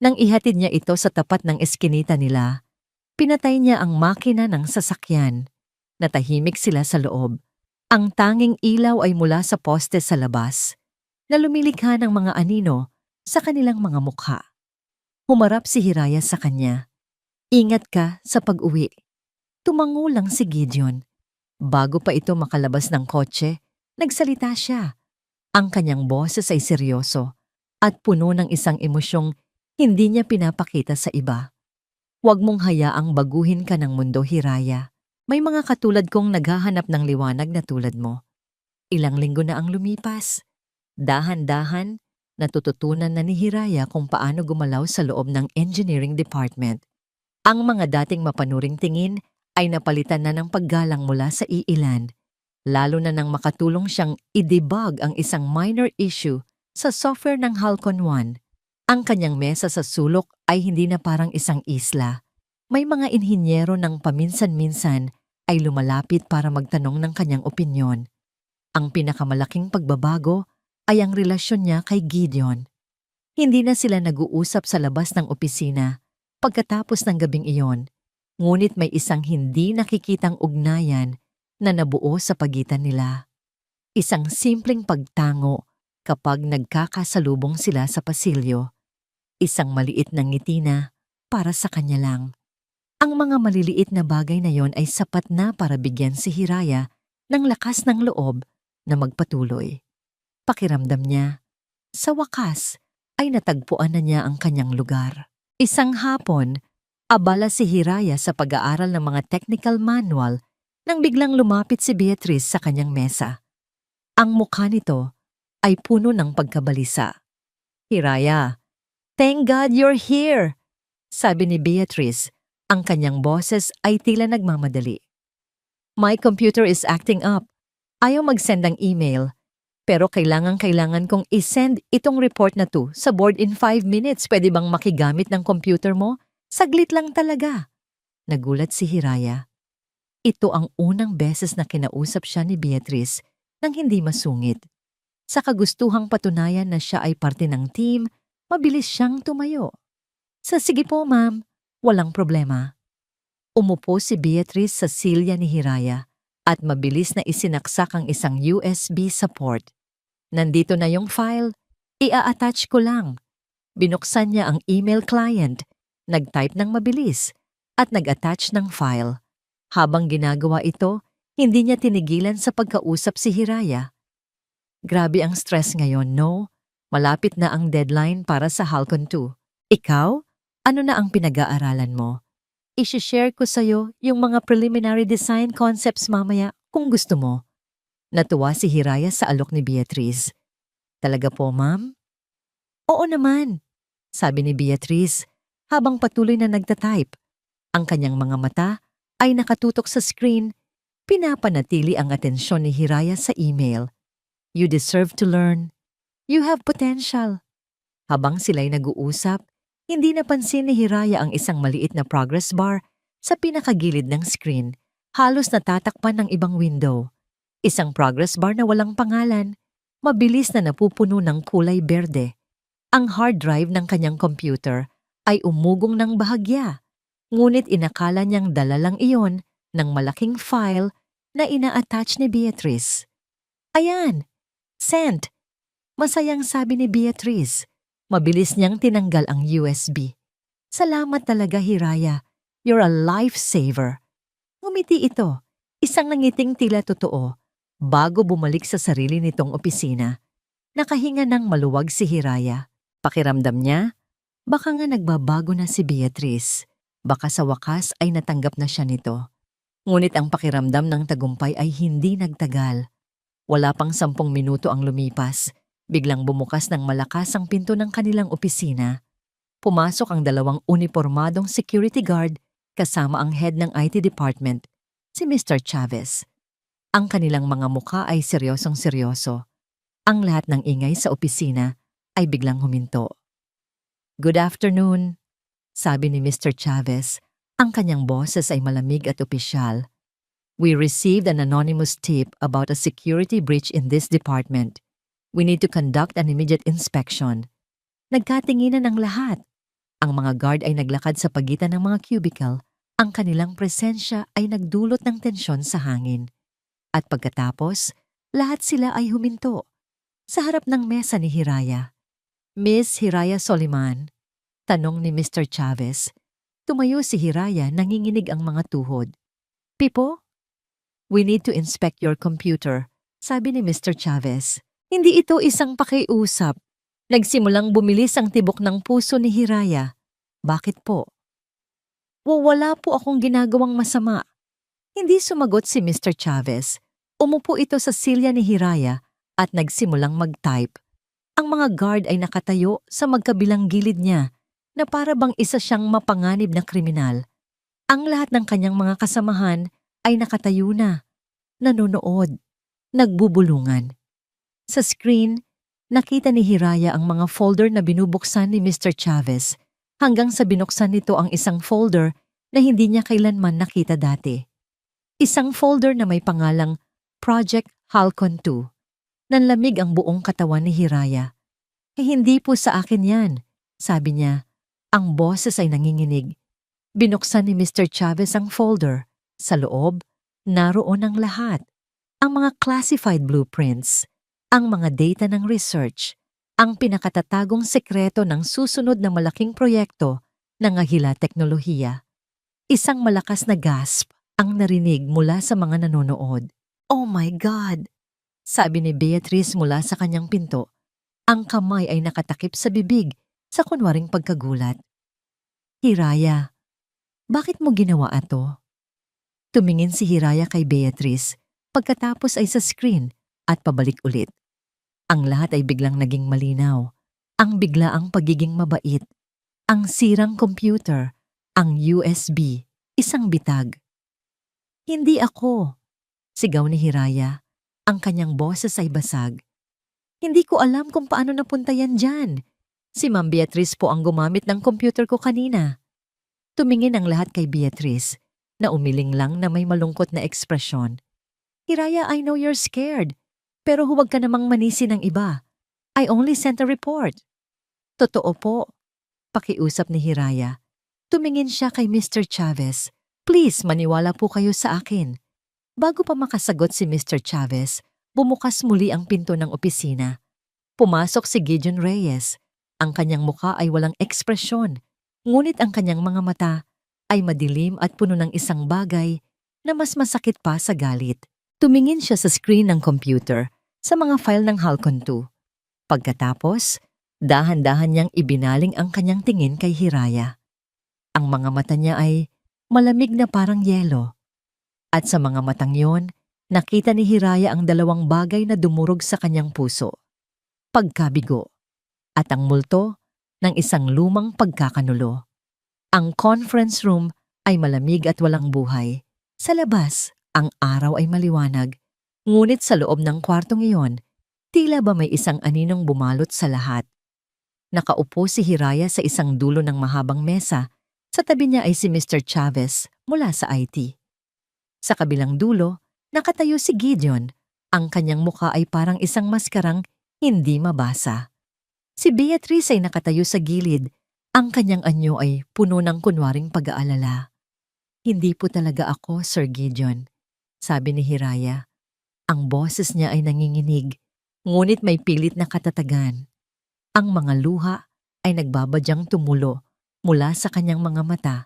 Nang ihatid niya ito sa tapat ng eskinita nila, pinatay niya ang makina ng sasakyan. Natahimik sila sa loob. Ang tanging ilaw ay mula sa poste sa labas, na lumilikha ng mga anino sa kanilang mga mukha. Humarap si Hiraya sa kanya. "Ingat ka sa pag-uwi." Tumango lang si Gideon. Bago pa ito makalabas ng kotse, nagsalita siya. Ang kanyang boses ay seryoso at puno ng isang emosyong hindi niya pinapakita sa iba. "Huwag mong hayaang baguhin ka ng mundo, Hiraya. May mga katulad kong naghahanap ng liwanag na tulad mo." Ilang linggo na ang lumipas. Dahan-dahan, natututunan na ni Hiraya kung paano gumalaw sa loob ng engineering department. Ang mga dating mapanuring tingin ay napalitan na ng paggalang mula sa iilan, lalo na nang makatulong siyang i-debug ang isang minor issue sa software ng Halcon One. Ang kanyang mesa sa sulok ay hindi na parang isang isla. May mga inhinyero ng paminsan-minsan ay lumalapit para magtanong ng kanyang opinyon. Ang pinakamalaking pagbabago ay ang relasyon niya kay Gideon. Hindi na sila nag-uusap sa labas ng opisina pagkatapos ng gabing iyon, ngunit may isang hindi nakikitang ugnayan na nabuo sa pagitan nila. Isang simpleng pagtango kapag nagkakasalubong sila sa pasilyo. Isang maliit na ngiti na para sa kanya lang. Ang mga maliliit na bagay na yon ay sapat na para bigyan si Hiraya ng lakas ng loob na magpatuloy. Pakiramdam niya, sa wakas ay natagpuan na niya ang kanyang lugar. Isang hapon, abala si Hiraya sa pag-aaral ng mga technical manual nang biglang lumapit si Beatrice sa kanyang mesa. Ang mukha nito ay puno ng pagkabalisa. "Hiraya, thank God you're here," sabi ni Beatrice. Ang kanyang boses ay tila nagmamadali. "My computer is acting up. Ayaw mag-send ng email. Pero kailangan kong isend itong report na to sa board in 5 minutes. Pwede bang makigamit ng computer mo? Saglit lang talaga." Nagulat si Hiraya. Ito ang unang beses na kinausap siya ni Beatrice nang hindi masungit. Sa kagustuhang patunayan na siya ay parte ng team, mabilis siyang tumayo. "Sige po, ma'am. Walang problema." Umupo si Beatrice sa silya ni Hiraya at mabilis na isinaksak ang isang USB sa port. "Nandito na yung file. Ia-attach ko lang." Binuksan niya ang email client, nag-type ng mabilis, at nag-attach ng file. Habang ginagawa ito, hindi niya tinigilan sa pagkausap si Hiraya. "Grabe ang stress ngayon, no? Malapit na ang deadline para sa Halcon 2. Ikaw? Ano na ang pinag-aaralan mo? I-share ko sa'yo yung mga preliminary design concepts mamaya kung gusto mo." Natuwa si Hiraya sa alok ni Beatrice. "Talaga po, ma'am?" "Oo naman," sabi ni Beatrice habang patuloy na nagtatype. Ang kanyang mga mata ay nakatutok sa screen. Pinapanatili ang atensyon ni Hiraya sa email. "You deserve to learn. You have potential." Habang sila'y nag-uusap, Hindi napansin ni Hiraya ang isang maliit na progress bar sa pinakagilid ng screen, halos natatakpan ng ibang window. Isang progress bar na walang pangalan, mabilis na napupuno ng kulay berde. Ang hard drive ng kanyang computer ay umugong ng bahagya, ngunit inakala niyang dala lang iyon ng malaking file na ina-attach ni Beatrice. Ayan! Sent! Masayang sabi ni Beatrice. Mabilis niyang tinanggal ang USB. Salamat talaga, Hiraya. You're a lifesaver. Ngumiti ito, isang nangiting tila totoo, bago bumalik sa sarili nitong opisina. Nakahinga ng maluwag si Hiraya. Pakiramdam niya, baka nga nagbabago na si Beatrice. Baka sa wakas ay natanggap na siya nito. Ngunit ang pakiramdam ng tagumpay ay hindi nagtagal. Wala pang 10 minuto ang lumipas. Biglang bumukas ng malakas ang pinto ng kanilang opisina. Pumasok ang 2 unipormadong security guard kasama ang head ng IT department, si Mr. Chavez. Ang kanilang mga muka ay seryosong-seryoso. Ang lahat ng ingay sa opisina ay biglang huminto. Good afternoon, sabi ni Mr. Chavez. Ang kanyang boses ay malamig at opisyal. We received an anonymous tip about a security breach in this department. We need to conduct an immediate inspection. Nagkatinginan ang lahat. Ang mga guard ay naglakad sa pagitan ng mga cubicle. Ang kanilang presensya ay nagdulot ng tensyon sa hangin. At pagkatapos, lahat sila ay huminto. Sa harap ng mesa ni Hiraya. Miss Hiraya Soliman, tanong ni Mr. Chavez. Tumayo si Hiraya, nanginginig ang mga tuhod. Pipo? We need to inspect your computer, sabi ni Mr. Chavez. Hindi ito isang pakiusap. Nagsimulang bumilis ang tibok ng puso ni Hiraya. Bakit po? Wala po akong ginagawang masama. Hindi sumagot si Mr. Chavez. Umupo ito sa silya ni Hiraya at nagsimulang mag-type. Ang mga guard ay nakatayo sa magkabilang gilid niya na para bang isa siyang mapanganib na kriminal. Ang lahat ng kanyang mga kasamahan ay nakatayo na, nanonood, nagbubulungan. Sa screen, nakita ni Hiraya ang mga folder na binubuksan ni Mr. Chavez hanggang sa binuksan nito ang isang folder na hindi niya kailanman nakita dati. Isang folder na may pangalang Project Halcon 2. Nanlamig ang buong katawan ni Hiraya. Hindi po sa akin yan, sabi niya. Ang boses ay nanginginig. Binuksan ni Mr. Chavez ang folder. Sa loob, naroon ang lahat. Ang mga classified blueprints, ang mga data ng research, ang pinakatatagong sekreto ng susunod na malaking proyekto ng ahila teknolohiya. Isang malakas na gasp ang narinig mula sa mga nanonood. Oh my God! Sabi ni Beatrice mula sa kanyang pinto. Ang kamay ay nakatakip sa bibig sa kunwaring pagkagulat. Hiraya, bakit mo ginawa ito? Tumingin si Hiraya kay Beatrice, pagkatapos ay sa screen at pabalik ulit. Ang lahat ay biglang naging malinaw. Ang biglaang pagiging mabait. Ang sirang computer. Ang USB. Isang bitag. Hindi ako, sigaw ni Hiraya. Ang kanyang boses ay basag. Hindi ko alam kung paano napunta yan dyan. Si Ma'am Beatrice po ang gumamit ng computer ko kanina. Tumingin ang lahat kay Beatrice, na umiling lang na may malungkot na ekspresyon. Hiraya, I know you're scared. Pero huwag ka namang manisi ng iba. I only sent a report. Totoo po. Pakiusap ni Hiraya. Tumingin siya kay Mr. Chavez. Please, maniwala po kayo sa akin. Bago pa makasagot si Mr. Chavez, bumukas muli ang pinto ng opisina. Pumasok si Gideon Reyes. Ang kanyang muka ay walang ekspresyon, ngunit ang kanyang mga mata ay madilim at puno ng isang bagay na mas masakit pa sa galit. Tumingin siya sa screen ng computer sa mga file ng Halcon 2. Pagkatapos, dahan-dahan niyang ibinaling ang kanyang tingin kay Hiraya. Ang mga mata niya ay malamig na parang yelo. At sa mga matang yon, nakita ni Hiraya ang 2 bagay na dumurog sa kanyang puso. Pagkabigo at ang multo ng isang lumang pagkakanulo. Ang conference room ay malamig at walang buhay. Sa labas, ang araw ay maliwanag, ngunit sa loob ng kwartong iyon, tila ba may isang aninong bumalot sa lahat. Nakaupo si Hiraya sa isang dulo ng mahabang mesa. Sa tabi niya ay si Mr. Chavez mula sa IT. Sa kabilang dulo, nakatayo si Gideon. Ang kanyang mukha ay parang isang maskarang hindi mabasa. Si Beatrice ay nakatayo sa gilid. Ang kanyang anyo ay puno ng kunwaring pag-aalala. Hindi po talaga ako, Sir Gideon, sabi ni Hiraya. Ang boses niya ay nanginginig, ngunit may pilit na katatagan. Ang mga luha ay nagbabadyang tumulo mula sa kanyang mga mata,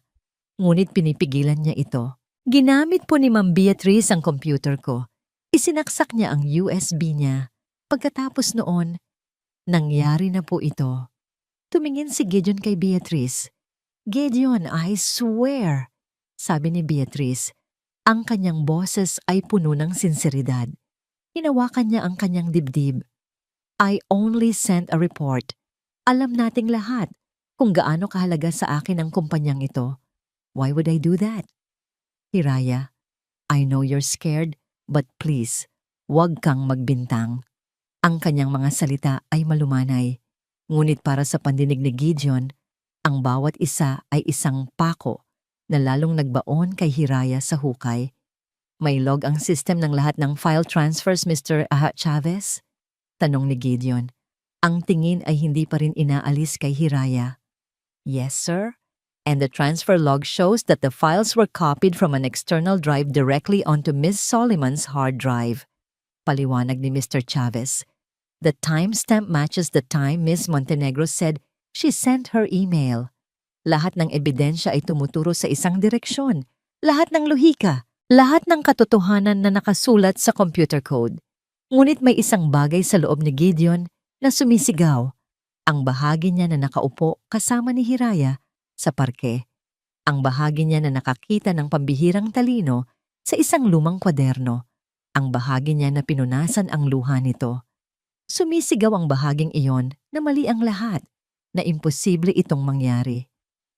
ngunit pinipigilan niya ito. Ginamit po ni Ma'am Beatrice ang computer ko. Isinaksak niya ang USB niya. Pagkatapos noon, nangyari na po ito. Tumingin si Gideon kay Beatrice. Gideon, I swear, sabi ni Beatrice. Ang kanyang boses ay puno ng sinseridad. Hinawakan niya ang kanyang dibdib. I only sent a report. Alam nating lahat kung gaano kahalaga sa akin ang kumpanyang ito. Why would I do that? Hiraya, I know you're scared, but please, huwag kang magbintang. Ang kanyang mga salita ay malumanay. Ngunit para sa pandinig ni Gideon, ang bawat isa ay isang pako na lalong nagbaon kay Hiraya sa hukay. May log ang system ng lahat ng file transfers, Mr. Chavez? Tanong ni Gideon. Ang tingin ay hindi pa rin inaalis kay Hiraya. Yes, sir. And the transfer log shows that the files were copied from an external drive directly onto Ms. Soliman's hard drive. Paliwanag ni Mr. Chavez. The timestamp matches the time Ms. Montenegro said she sent her email. Lahat ng ebidensya ay tumuturo sa isang direksyon. Lahat ng lohika, lahat ng katotohanan na nakasulat sa computer code. Ngunit may isang bagay sa loob ni Gideon na sumisigaw. Ang bahagi niya na nakaupo kasama ni Hiraya sa parke. Ang bahagi niya na nakakita ng pambihirang talino sa isang lumang kwaderno. Ang bahagi niya na pinunasan ang luha nito. Sumisigaw ang bahaging iyon na mali ang lahat, na imposible itong mangyari.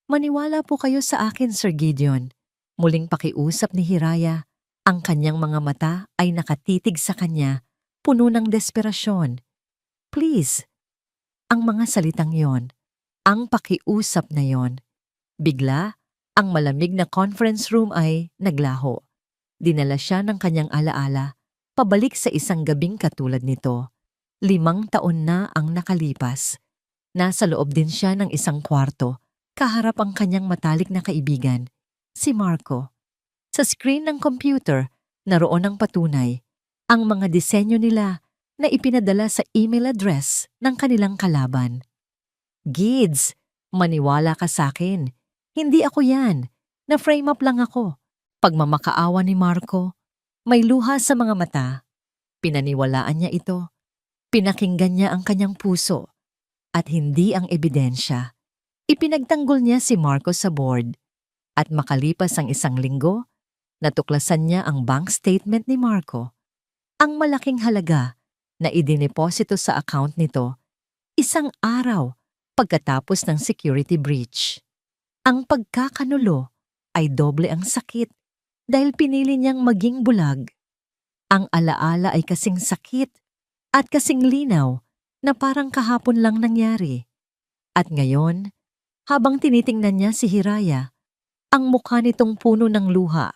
Maniwala po kayo sa akin, Sir Gideon. Muling pakiusap ni Hiraya. Ang kanyang mga mata ay nakatitig sa kanya, puno ng desperasyon. Please. Ang mga salitang yon, ang pakiusap na yon. Bigla, ang malamig na conference room ay naglaho. Dinala siya ng kanyang alaala, pabalik sa isang gabing katulad nito. 5 taon na ang nakalipas. Nasa loob din siya ng isang kwarto, kaharap ang kanyang matalik na kaibigan, si Marco. Sa screen ng computer, naroon ang patunay, ang mga disenyo nila na ipinadala sa email address ng kanilang kalaban. Gids, maniwala ka sa akin. Hindi ako yan. Na-frame up lang ako. Pagmamakaawa ni Marco, may luha sa mga mata. Pinaniwalaan niya ito. Pinakinggan niya ang kanyang puso. At hindi ang ebidensya. Ipinagtanggol niya si Marco sa board. At makalipas ang 1 linggo, natuklasan niya ang bank statement ni Marco. Ang malaking halaga na idineposito sa account nito 1 araw pagkatapos ng security breach. Ang pagkakanulo ay doble ang sakit dahil pinili niyang maging bulag. Ang alaala ay kasing sakit at kasing linaw na parang kahapon lang nangyari. At ngayon, habang tinitingnan niya si Hiraya, ang mukha nitong puno ng luha,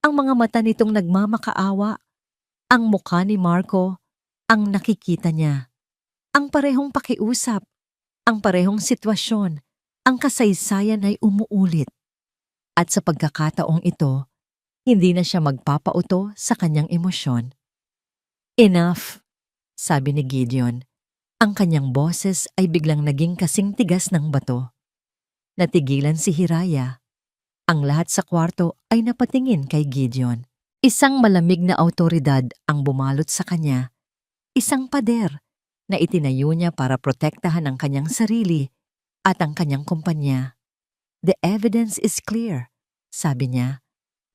ang mga mata nitong nagmamakaawa, ang mukha ni Marco, ang nakikita niya. Ang parehong pakiusap, ang parehong sitwasyon, ang kasaysayan ay umuulit. At sa pagkakataong ito, hindi na siya magpapauto sa kanyang emosyon. Enough, sabi ni Gideon. Ang kanyang boses ay biglang naging kasing tigas ng bato. Natigilan si Hiraya. Ang lahat sa kwarto ay napatingin kay Gideon. Isang malamig na awtoridad ang bumalot sa kanya. Isang pader na itinayo niya para protektahan ang kanyang sarili at ang kanyang kumpanya. The evidence is clear, sabi niya.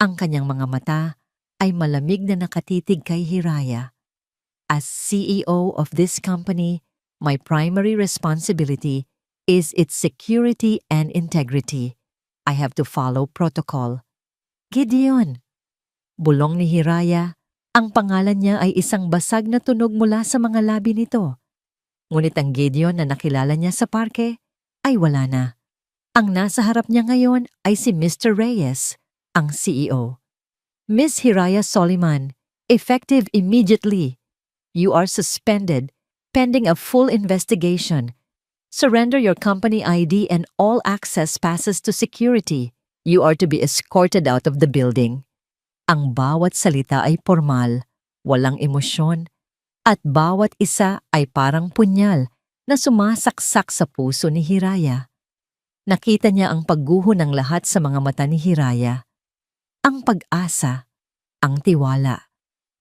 Ang kanyang mga mata ay malamig na nakatitig kay Hiraya. As CEO of this company, my primary responsibility is its security and integrity. I have to follow protocol. Gideon! Bulong ni Hiraya, ang pangalan niya ay isang basag na tunog mula sa mga labi nito. Ngunit ang Gideon na nakilala niya sa parke ay wala na. Ang nasa harap niya ngayon ay si Mr. Reyes, ang CEO. Miss Hiraya Soliman, effective immediately. You are suspended, pending a full investigation. Surrender your company ID and all access passes to security. You are to be escorted out of the building. Ang bawat salita ay formal, walang emosyon, at bawat isa ay parang punyal na sumasaksak sa puso ni Hiraya. Nakita niya ang pagguho ng lahat sa mga mata ni Hiraya. Ang pag-asa, ang tiwala,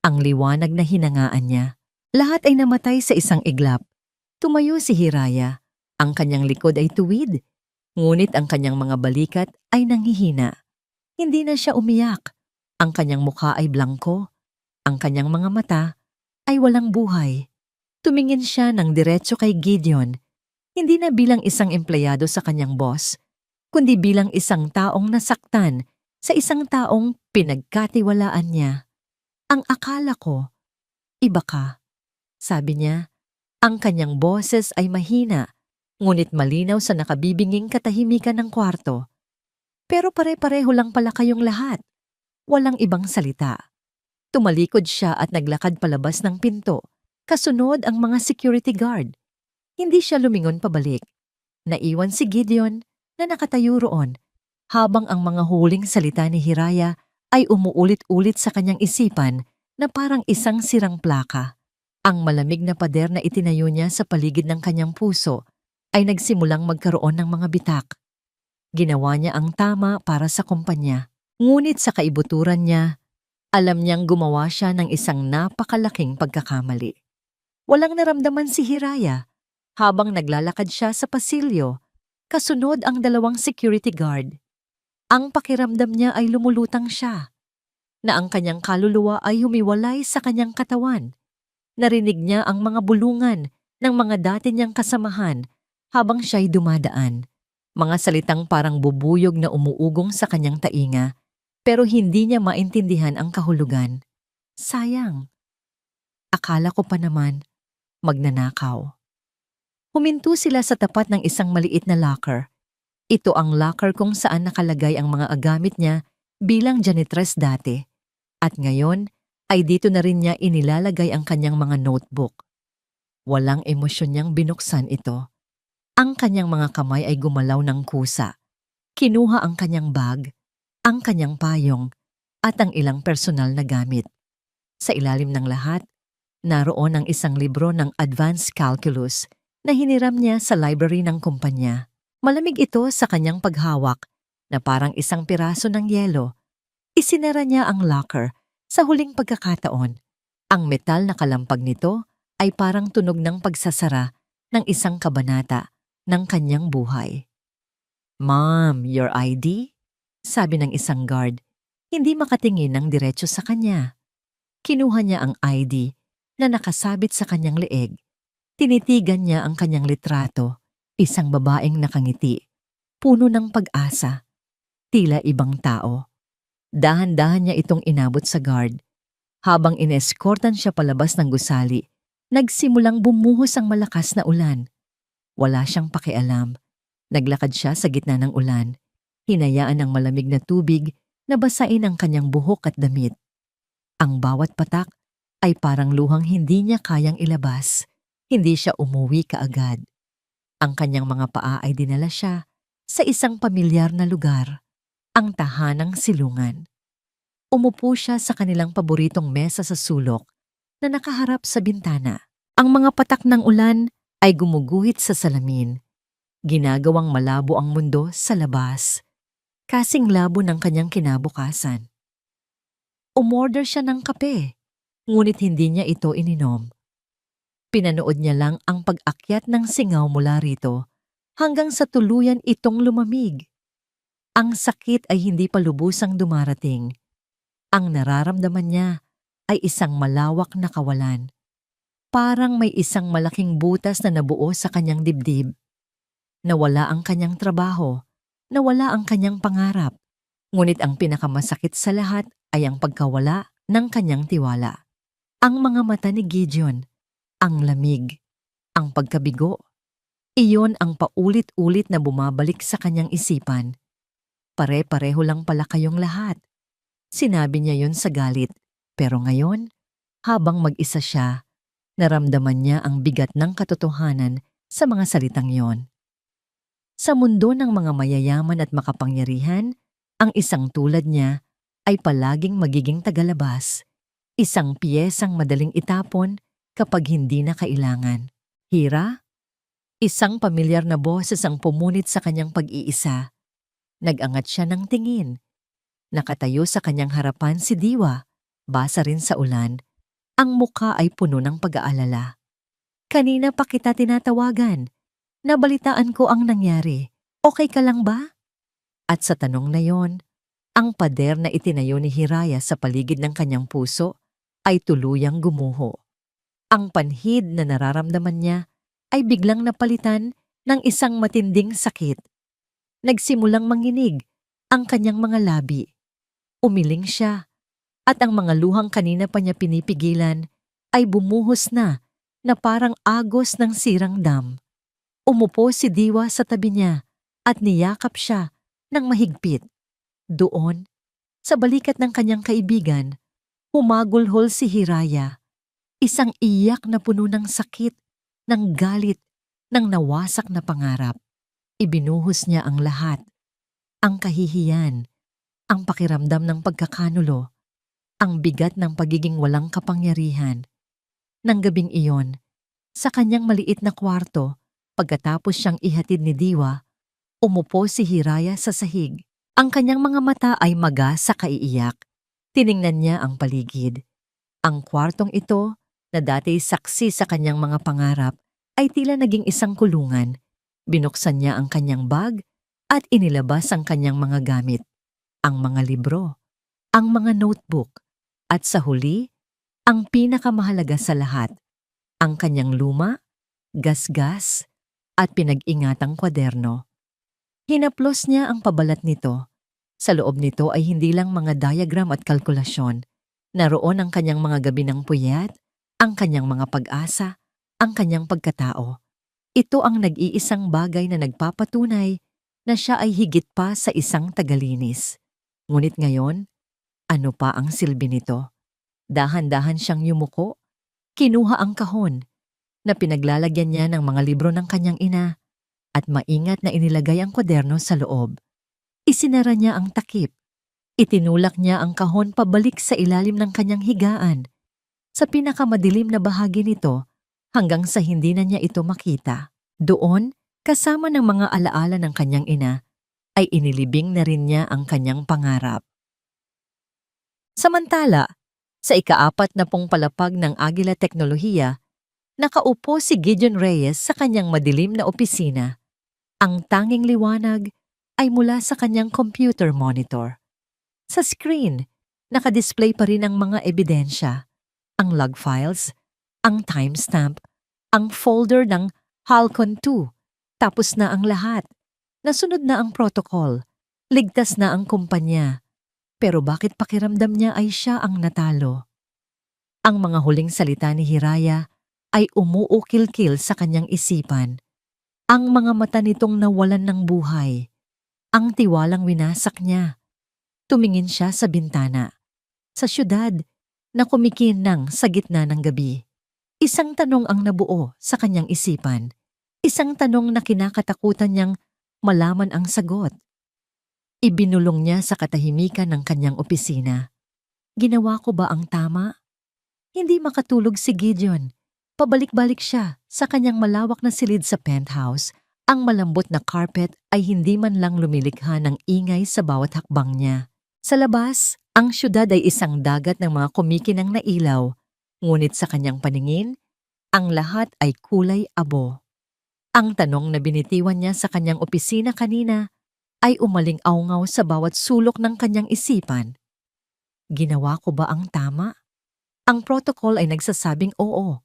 ang liwanag na hinangaan niya. Lahat ay namatay sa isang iglap. Tumayo si Hiraya. Ang kanyang likod ay tuwid, ngunit ang kanyang mga balikat ay nanghihina. Hindi na siya umiyak. Ang kanyang mukha ay blangko. Ang kanyang mga mata ay walang buhay. Tumingin siya ng diretso kay Gideon, hindi na bilang isang empleyado sa kanyang boss, kundi bilang isang taong nasaktan sa isang taong pinagkatiwalaan niya. Ang akala ko, iba ka. Sabi niya, ang kanyang boses ay mahina, ngunit malinaw sa nakabibinging katahimikan ng kwarto. Pero pare-pareho lang pala kayong lahat. Walang ibang salita. Tumalikod siya at naglakad palabas ng pinto. Kasunod ang mga security guard. Hindi siya lumingon pabalik. Naiwan si Gideon na nakatayo roon habang ang mga huling salita ni Hiraya ay umuulit-ulit sa kanyang isipan na parang isang sirang plaka. Ang malamig na pader na itinayo niya sa paligid ng kanyang puso ay nagsimulang magkaroon ng mga bitak. Ginawa niya ang tama para sa kumpanya. Ngunit sa kaibuturan niya, alam niyang gumawa siya ng isang napakalaking pagkakamali. Walang naramdaman si Hiraya habang naglalakad siya sa pasilyo, kasunod ang dalawang security guard. Ang pakiramdam niya ay lumulutang siya, na ang kanyang kaluluwa ay humiwalay sa kanyang katawan. Narinig niya ang mga bulungan ng mga dati niyang kasamahan habang siya'y dumadaan. Mga salitang parang bubuyog na umuugong sa kanyang tainga, pero hindi niya maintindihan ang kahulugan. Sayang. Akala ko pa naman, magnanakaw. Huminto sila sa tapat ng isang maliit na locker. Ito ang locker kung saan nakalagay ang mga gamit niya bilang janitress dati. At ngayon ay dito na rin niya inilalagay ang kanyang mga notebook. Walang emosyon niyang binuksan ito. Ang kanyang mga kamay ay gumalaw ng kusa. Kinuha ang kanyang bag, ang kanyang payong, at ang ilang personal na gamit. Sa ilalim ng lahat, naroon ang isang libro ng Advanced Calculus na hiniram niya sa library ng kumpanya. Malamig ito sa kanyang paghawak na parang isang piraso ng yelo. Isinara niya ang locker sa huling pagkakataon. Ang metal na kalampag nito ay parang tunog ng pagsasara ng isang kabanata ng kanyang buhay. "Ma'am, your ID?" Sabi ng isang guard, hindi makatingin ng diretso sa kanya. Kinuha niya ang ID na nakasabit sa kanyang leeg. Tinitigan niya ang kanyang litrato, isang babaeng nakangiti, puno ng pag-asa, tila ibang tao. Dahan-dahan niya itong inabot sa guard. Habang ineskortan siya palabas ng gusali, nagsimulang bumuhos ang malakas na ulan. Wala siyang pakialam. Naglakad siya sa gitna ng ulan. Hinayaan ng malamig na tubig na basain ang kanyang buhok at damit. Ang bawat patak ay parang luhang hindi niya kayang ilabas. Hindi siya umuwi kaagad. Ang kanyang mga paa ay dinala siya sa isang pamilyar na lugar, ang tahanang silungan. Umupo siya sa kanilang paboritong mesa sa sulok na nakaharap sa bintana. Ang mga patak ng ulan ay gumuguhit sa salamin. Ginagawang malabo ang mundo sa labas. Kasing labo ng kanyang kinabukasan. Umorder siya ng kape, ngunit hindi niya ito ininom. Pinanood niya lang ang pag-akyat ng singaw mula rito hanggang sa tuluyan itong lumamig. Ang sakit ay hindi pa lubusang dumarating. Ang nararamdaman niya ay isang malawak na kawalan. Parang may isang malaking butas na nabuo sa kanyang dibdib. Nawala ang kanyang trabaho. Nawala ang kanyang pangarap, ngunit ang pinakamasakit sa lahat ay ang pagkawala ng kanyang tiwala. Ang mga mata ni Gideon, ang lamig, ang pagkabigo. Iyon ang paulit-ulit na bumabalik sa kanyang isipan. Pare-pareho lang pala kayong lahat. Sinabi niya yon sa galit. Pero ngayon, habang mag-isa siya, naramdaman niya ang bigat ng katotohanan sa mga salitang yon. Sa mundo ng mga mayayaman at makapangyarihan, ang isang tulad niya ay palaging magiging tagalabas, isang piyesang madaling itapon kapag hindi na kailangan. Hira? Isang pamilyar na boses ang pumunit sa kanyang pag-iisa. Nag-angat siya ng tingin. Nakatayo sa kanyang harapan si Diwa, basa rin sa ulan. Ang muka ay puno ng pag-aalala. Kanina pa kita tinatawagan. Nabalitaan ko ang nangyari. Okay ka lang ba? At sa tanong na yon, ang pader na itinayo ni Hiraya sa paligid ng kanyang puso ay tuluyang gumuho. Ang panhid na nararamdaman niya ay biglang napalitan ng isang matinding sakit. Nagsimulang manginig ang kanyang mga labi. Umiling siya at ang mga luhang kanina pa niya pinipigilan ay bumuhos na parang agos ng sirang dam. Umupo si Diwa sa tabi niya at niyakap siya ng mahigpit. Doon, sa balikat ng kanyang kaibigan, humagulhol si Hiraya. Isang iyak na puno ng sakit, ng galit, ng nawasak na pangarap. Ibinuhos niya ang lahat. Ang kahihiyan, ang pakiramdam ng pagkakanulo, ang bigat ng pagiging walang kapangyarihan. Nang gabing iyon, sa kanyang maliit na kwarto, pagkatapos siyang ihatid ni Diwa, umupo si Hiraya sa sahig. Ang kanyang mga mata ay maga sa kaiiyak. Tiningnan niya ang paligid. Ang kwartong ito, na dati saksi sa kanyang mga pangarap, ay tila naging isang kulungan. Binuksan niya ang kanyang bag at inilabas ang kanyang mga gamit. Ang mga libro, ang mga notebook, at sa huli, ang pinakamahalaga sa lahat, ang kanyang luma, gasgas, at pinag-ingatang kwaderno. Hinaplos niya ang pabalat nito. Sa loob nito ay hindi lang mga diagram at kalkulasyon. Naroon ang kanyang mga gabi ng puyat, ang kanyang mga pag-asa, ang kanyang pagkatao. Ito ang nag-iisang bagay na nagpapatunay na siya ay higit pa sa isang tagalinis. Ngunit ngayon, ano pa ang silbi nito? Dahan-dahan siyang yumuko, kinuha ang kahon na pinaglalagyan niya ng mga libro ng kanyang ina at maingat na inilagay ang kwaderno sa loob. Isinara niya ang takip. Itinulak niya ang kahon pabalik sa ilalim ng kanyang higaan, sa pinakamadilim na bahagi nito hanggang sa hindi na niya ito makita. Doon, kasama ng mga alaala ng kanyang ina, ay inilibing na rin niya ang kanyang pangarap. Samantala, sa ika-40 palapag ng Agila Teknolohiya, nakaupo si Gideon Reyes sa kanyang madilim na opisina. Ang tanging liwanag ay mula sa kanyang computer monitor. Sa screen, nakadisplay pa rin ang mga ebidensya, ang log files, ang timestamp, ang folder ng Halcon 2. Tapos na ang lahat. Nasunod na ang protocol. Ligtas na ang kumpanya. Pero bakit pakiramdam niya ay siya ang natalo? Ang mga huling salita ni Hiraya ay umuukil-kil sa kanyang isipan. Ang mga mata nitong nawalan ng buhay. Ang tiwalang winasak niya. Tumingin siya sa bintana. Sa syudad na kumikinang sa gitna ng gabi. Isang tanong ang nabuo sa kanyang isipan. Isang tanong na kinakatakutan niyang malaman ang sagot. Ibinulong niya sa katahimikan ng kanyang opisina. Ginawa ko ba ang tama? Hindi makatulog si Gideon. Pabalik-balik siya sa kanyang malawak na silid sa penthouse. Ang malambot na carpet ay hindi man lang lumilikha ng ingay sa bawat hakbang niya. Sa labas, ang syudad ay isang dagat ng mga kumikinang na ilaw. Ngunit sa kanyang paningin, ang lahat ay kulay abo. Ang tanong na binitiwan niya sa kanyang opisina kanina ay umaling-awngaw sa bawat sulok ng kanyang isipan. Ginawa ko ba ang tama? Ang protocol ay nagsasabing oo.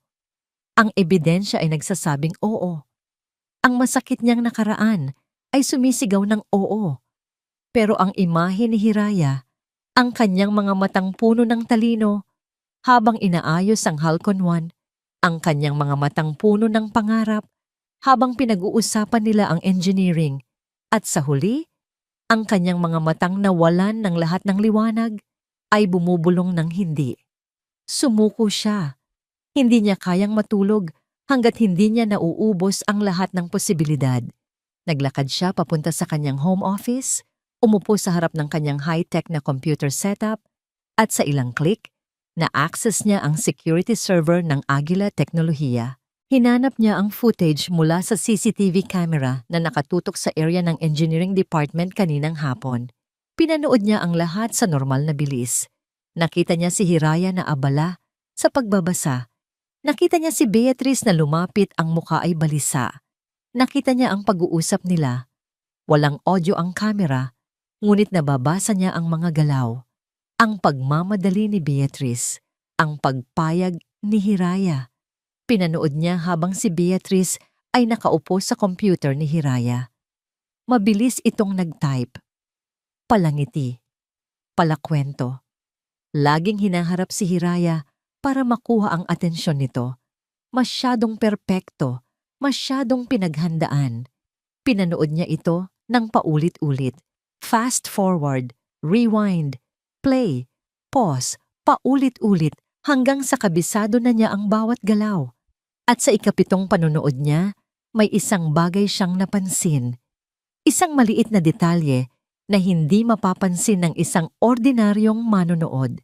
Ang ebidensya ay nagsasabing oo. Ang masakit niyang nakaraan ay sumisigaw ng oo. Pero ang imahe ni Hiraya, ang kanyang mga matang puno ng talino, habang inaayos ang Halcon 1, Ang kanyang mga matang puno ng pangarap habang pinag-uusapan nila ang engineering. At sa huli, ang kanyang mga matang nawalan ng lahat ng liwanag ay bumubulong ng hindi. Sumuko siya. Hindi niya kayang matulog hanggat hindi niya nauubos ang lahat ng posibilidad. Naglakad siya papunta sa kanyang home office, umupo sa harap ng kanyang high-tech na computer setup, at sa ilang click, na-access niya ang security server ng Agila Teknolohiya. Hinanap niya ang footage mula sa CCTV camera na nakatutok sa area ng engineering department kaninang hapon. Pinanood niya ang lahat sa normal na bilis. Nakita niya si Hiraya na abala sa pagbabasa. Nakita niya si Beatrice na lumapit, ang mukha ay balisa. Nakita niya ang pag-uusap nila. Walang audio ang camera, ngunit nababasa niya ang mga galaw. Ang pagmamadali ni Beatrice, ang pagpayag ni Hiraya. Pinanood niya habang si Beatrice ay nakaupo sa computer ni Hiraya. Mabilis itong nag-type. Palangiti. Palakwento. Laging hinaharap si Hiraya para makuha ang atensyon nito. Masyadong perpekto, masyadong pinaghandaan. Pinanood niya ito ng paulit-ulit. Fast forward, rewind, play, pause, paulit-ulit hanggang sa kabisado na niya ang bawat galaw. At sa ikapitong panonood niya, may isang bagay siyang napansin. Isang maliit na detalye na hindi mapapansin ng isang ordinaryong manonood.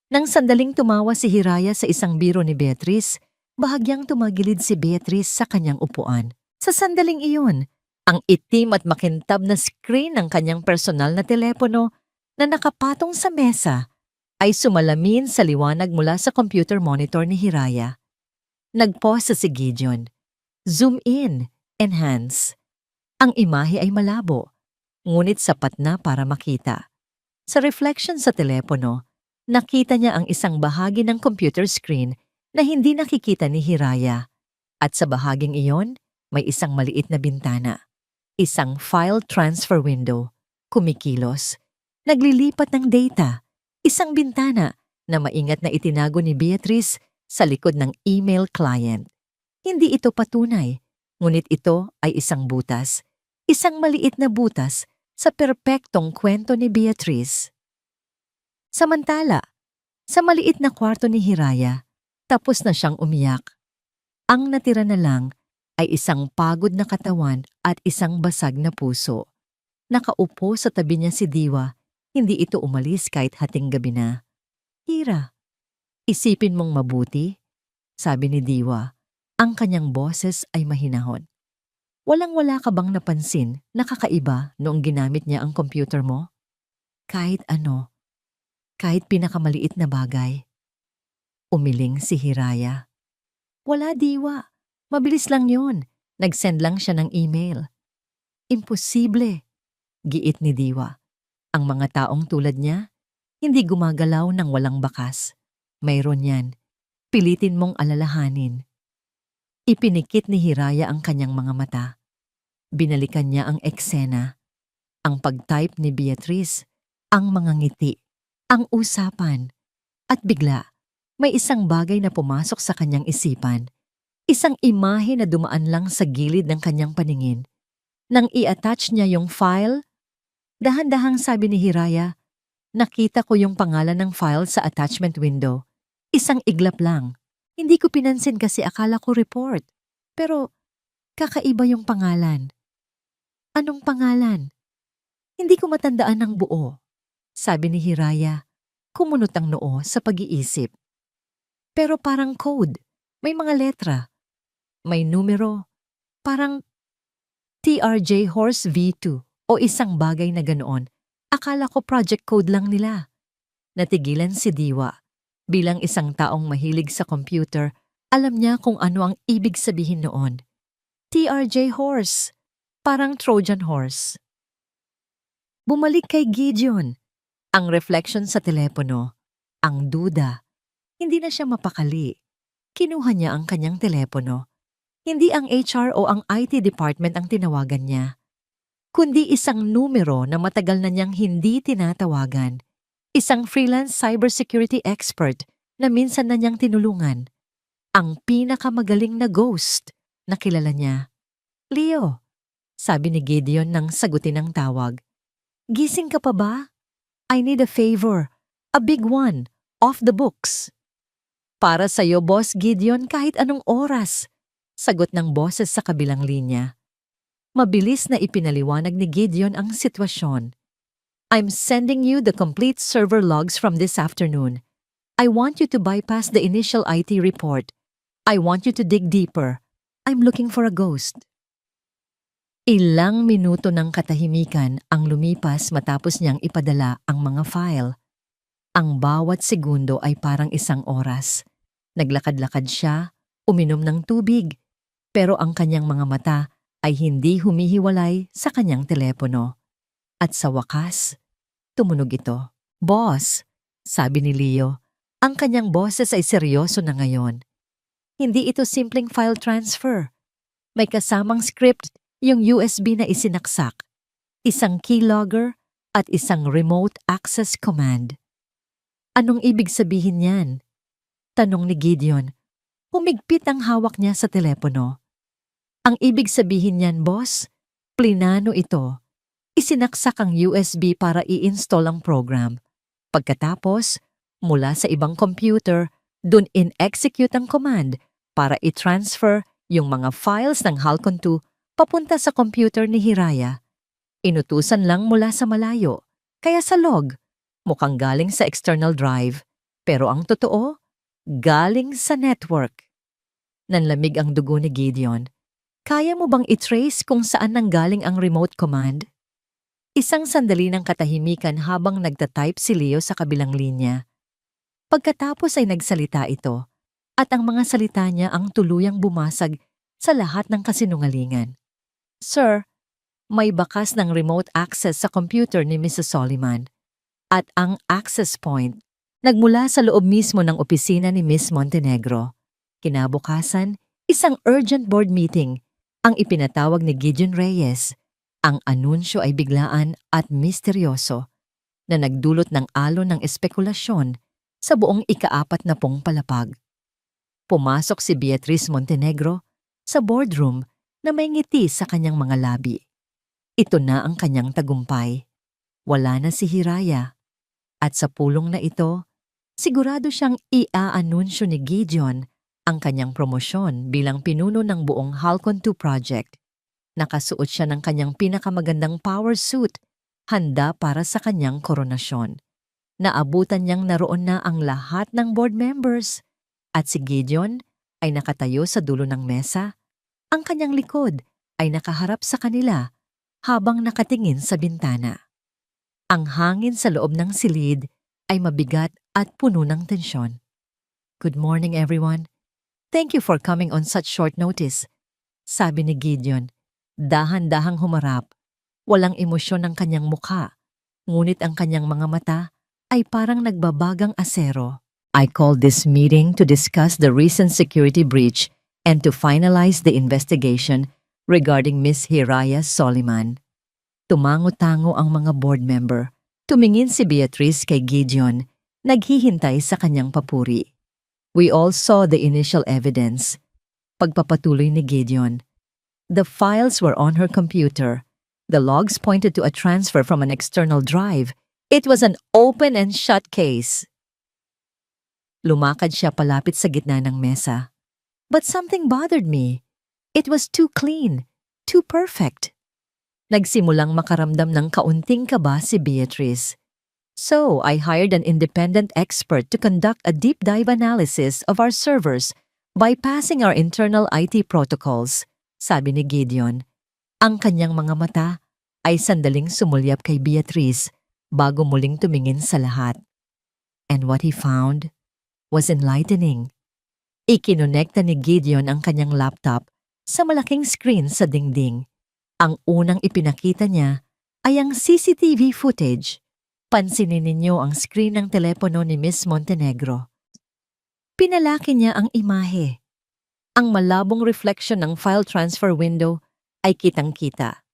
Nang sandaling tumawa si Hiraya sa isang biro ni Beatrice, bahagyang tumagilid si Beatrice sa kanyang upuan. Sa sandaling iyon, ang itim at makintab na screen ng kanyang personal na telepono na nakapatong sa mesa ay sumalamin sa liwanag mula sa computer monitor ni Hiraya. Nag-pause si Gideon. Zoom in, enhance. Ang imahe ay malabo, ngunit sapat na para makita. Sa reflection sa telepono, nakita niya ang isang bahagi ng computer screen na hindi nakikita ni Hiraya. At sa bahaging iyon, may isang maliit na bintana. Isang file transfer window, kumikilos, naglilipat ng data. Isang bintana na maingat na itinago ni Beatrice sa likod ng email client. Hindi ito patunay, ngunit ito ay isang butas. Isang maliit na butas sa perpektong kwento ni Beatrice. Samantala, sa maliit na kwarto ni Hiraya, tapos na siyang umiyak. Ang natira na lang ay isang pagod na katawan at isang basag na puso. Nakaupo sa tabi niya si Diwa, hindi ito umalis kahit hating gabi na. Hira, isipin mong mabuti, sabi ni Diwa. Ang kanyang boses ay mahinahon. Walang-wala ka bang napansin na kakaiba noong ginamit niya ang computer mo? Kahit ano, kahit pinakamaliit na bagay. Umiling si Hiraya. Wala, Diwa. Mabilis lang yon. Nag-send lang siya ng email. Imposible, giit ni Diwa. Ang mga taong tulad niya, hindi gumagalaw ng walang bakas. Mayroon yan. Pilitin mong alalahanin. Ipinikit ni Hiraya ang kanyang mga mata. Binalikan niya ang eksena. Ang pag-type ni Beatrice, ang mga ngiti, ang usapan. At bigla, may isang bagay na pumasok sa kanyang isipan. Isang imahe na dumaan lang sa gilid ng kanyang paningin. Nang i-attach niya yung file, dahan-dahang sabi ni Hiraya, nakita ko yung pangalan ng file sa attachment window. Isang iglap lang. Hindi ko pinansin kasi akala ko report. Pero kakaiba yung pangalan. Anong pangalan? Hindi ko matandaan ng buo, sabi ni Hiraya. Kumunot ang noo sa pag-iisip. Pero parang code. May mga letra. May numero. Parang TRJ Horse V2 o isang bagay na ganoon. Akala ko project code lang nila. Natigilan si Diwa. Bilang isang taong mahilig sa computer, alam niya kung ano ang ibig sabihin noon. TRJ Horse. Parang Trojan Horse. Bumalik kay Gideon. Ang reflection sa telepono. Ang duda. Hindi na siya mapakali. Kinuha niya ang kanyang telepono. Hindi ang HR o ang IT department ang tinawagan niya, kundi isang numero na matagal na niyang hindi tinatawagan. Isang freelance cybersecurity expert na minsan na niyang tinulungan. ang pinakamagaling na ghost na kilala niya. "Leo," sabi ni Gideon nang sagutin ang tawag. "Gising ka pa ba? I need a favor. A big one. Off the books." "Para sa'yo, Boss Gideon, kahit anong oras," sagot ng boses sa kabilang linya. Mabilis na ipinaliwanag ni Gideon ang sitwasyon. "I'm sending you the complete server logs from this afternoon. I want you to bypass the initial IT report. I want you to dig deeper. I'm looking for a ghost." Ilang minuto ng katahimikan ang lumipas matapos niyang ipadala ang mga file. Ang bawat segundo ay parang isang oras. Naglakad-lakad siya, uminom ng tubig, pero ang kanyang mga mata ay hindi humihiwalay sa kanyang telepono. At sa wakas, tumunog ito. "Boss," sabi ni Leo, ang kanyang boses ay seryoso na ngayon. Hindi ito simpleng file transfer. May kasamang script yung USB na isinaksak, isang keylogger at isang remote access command. "Anong ibig sabihin niyan?" tanong ni Gideon. Humigpit ang hawak niya sa telepono. "Ang ibig sabihin niyan, boss, plinano ito. Isinaksak ang USB para i-install ang program. Pagkatapos, mula sa ibang computer, dun in-execute ang command para i-transfer yung mga files ng Halcon 2 papunta sa computer ni Hiraya. Inutusan lang mula sa malayo, kaya sa log, mukhang galing sa external drive. Pero ang totoo, galing sa network." Nanlamig ang dugo ni Gideon. Kaya mo bang i-trace kung saan nanggaling ang remote command? Isang sandali ng katahimikan habang nagtatype si Leo sa kabilang linya. Pagkatapos ay nagsalita ito, at ang mga salita niya ang tuluyang bumasag sa lahat ng kasinungalingan. "Sir, may bakas ng remote access sa computer ni Mrs. Soliman. At ang access point nagmula sa loob mismo ng opisina ni Miss Montenegro." Kinabukasan, isang urgent board meeting ang ipinatawag ni Gideon Reyes. Ang anunsyo ay biglaan at misteryoso na nagdulot ng alon ng espekulasyon sa buong ika-40 palapag. Pumasok si Beatrice Montenegro sa boardroom na may ngiti sa kanyang mga labi. Ito na ang kanyang tagumpay. Wala na si Hiraya. At sa pulong na ito, sigurado siyang ia-anunsyo ni Gideon ang kanyang promosyon bilang pinuno ng buong Halcon 2 project. Nakasuot siya ng kanyang pinakamagandang power suit, handa para sa kanyang koronasyon. Naabutan niyang naroon na ang lahat ng board members, at si Gideon ay nakatayo sa dulo ng mesa. Ang kanyang likod ay nakaharap sa kanila habang nakatingin sa bintana. Ang hangin sa loob ng silid ay mabigat at puno ng tensyon. "Good morning, everyone. Thank you for coming on such short notice," sabi ni Gideon. Dahan-dahang humarap. Walang emosyon ang kanyang mukha, ngunit ang kanyang mga mata ay parang nagbabagang asero. "I called this meeting to discuss the recent security breach and to finalize the investigation regarding Miss Hiraya Soliman." Tumango-tango ang mga board member. Tumingin si Beatrice kay Gideon, naghihintay sa kanyang papuri. "We all saw the initial evidence." Pagpapatuloy ni Gideon. "The files were on her computer. The logs pointed to a transfer from an external drive. It was an open and shut case." Lumakad siya palapit sa gitna ng mesa. "But something bothered me. It was too clean, too perfect." Nagsimulang makaramdam ng kaunting kaba si Beatrice. "So I hired an independent expert to conduct a deep dive analysis of our servers bypassing our internal IT protocols," sabi ni Gideon. Ang kanyang mga mata ay sandaling sumulyap kay Beatrice bago muling tumingin sa lahat. And what he found was enlightening. Ikinonekta ni Gideon ang kanyang laptop sa malaking screen sa dingding. Ang unang ipinakita niya ay ang CCTV footage. Pansinin ninyo ang screen ng telepono ni Miss Montenegro. Pinalaki niya ang imahe. Ang malabong reflection ng file transfer window ay kitang-kita.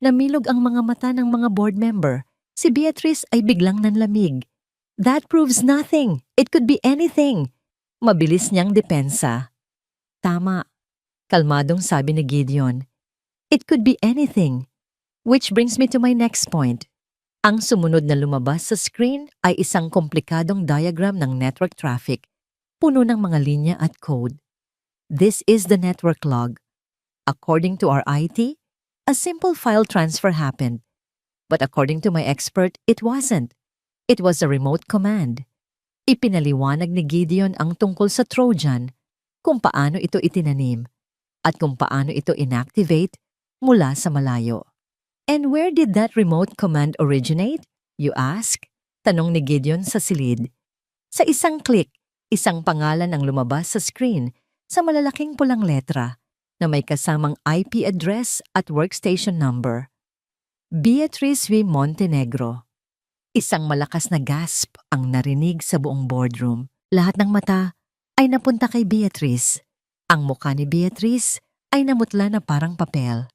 Namilog ang mga mata ng mga board member. Si Beatrice ay biglang nanlamig. "That proves nothing. It could be anything." Mabilis niyang depensa. Tama. Kalmadong sabi ni Gideon. It could be anything. Which brings me to my next point. Ang sumunod na lumabas sa screen ay isang komplikadong diagram ng network traffic, puno ng mga linya at code. This is the network log. According to our IT, a simple file transfer happened. But according to my expert, it wasn't. It was a remote command. Ipinaliwanag ni Gideon ang tungkol sa Trojan, kung paano ito itinanim, at kung paano ito inactivate mula sa malayo. And where did that remote command originate? You ask? Tanong ni Gideon sa silid. Sa isang click, isang pangalan ang lumabas sa screen sa malalaking pulang letra na may kasamang IP address at workstation number. Beatrice V. Montenegro. Isang malakas na gasp ang narinig sa buong boardroom. Lahat ng mata ay napunta kay Beatrice. Ang mukha ni Beatrice ay namutla na parang papel.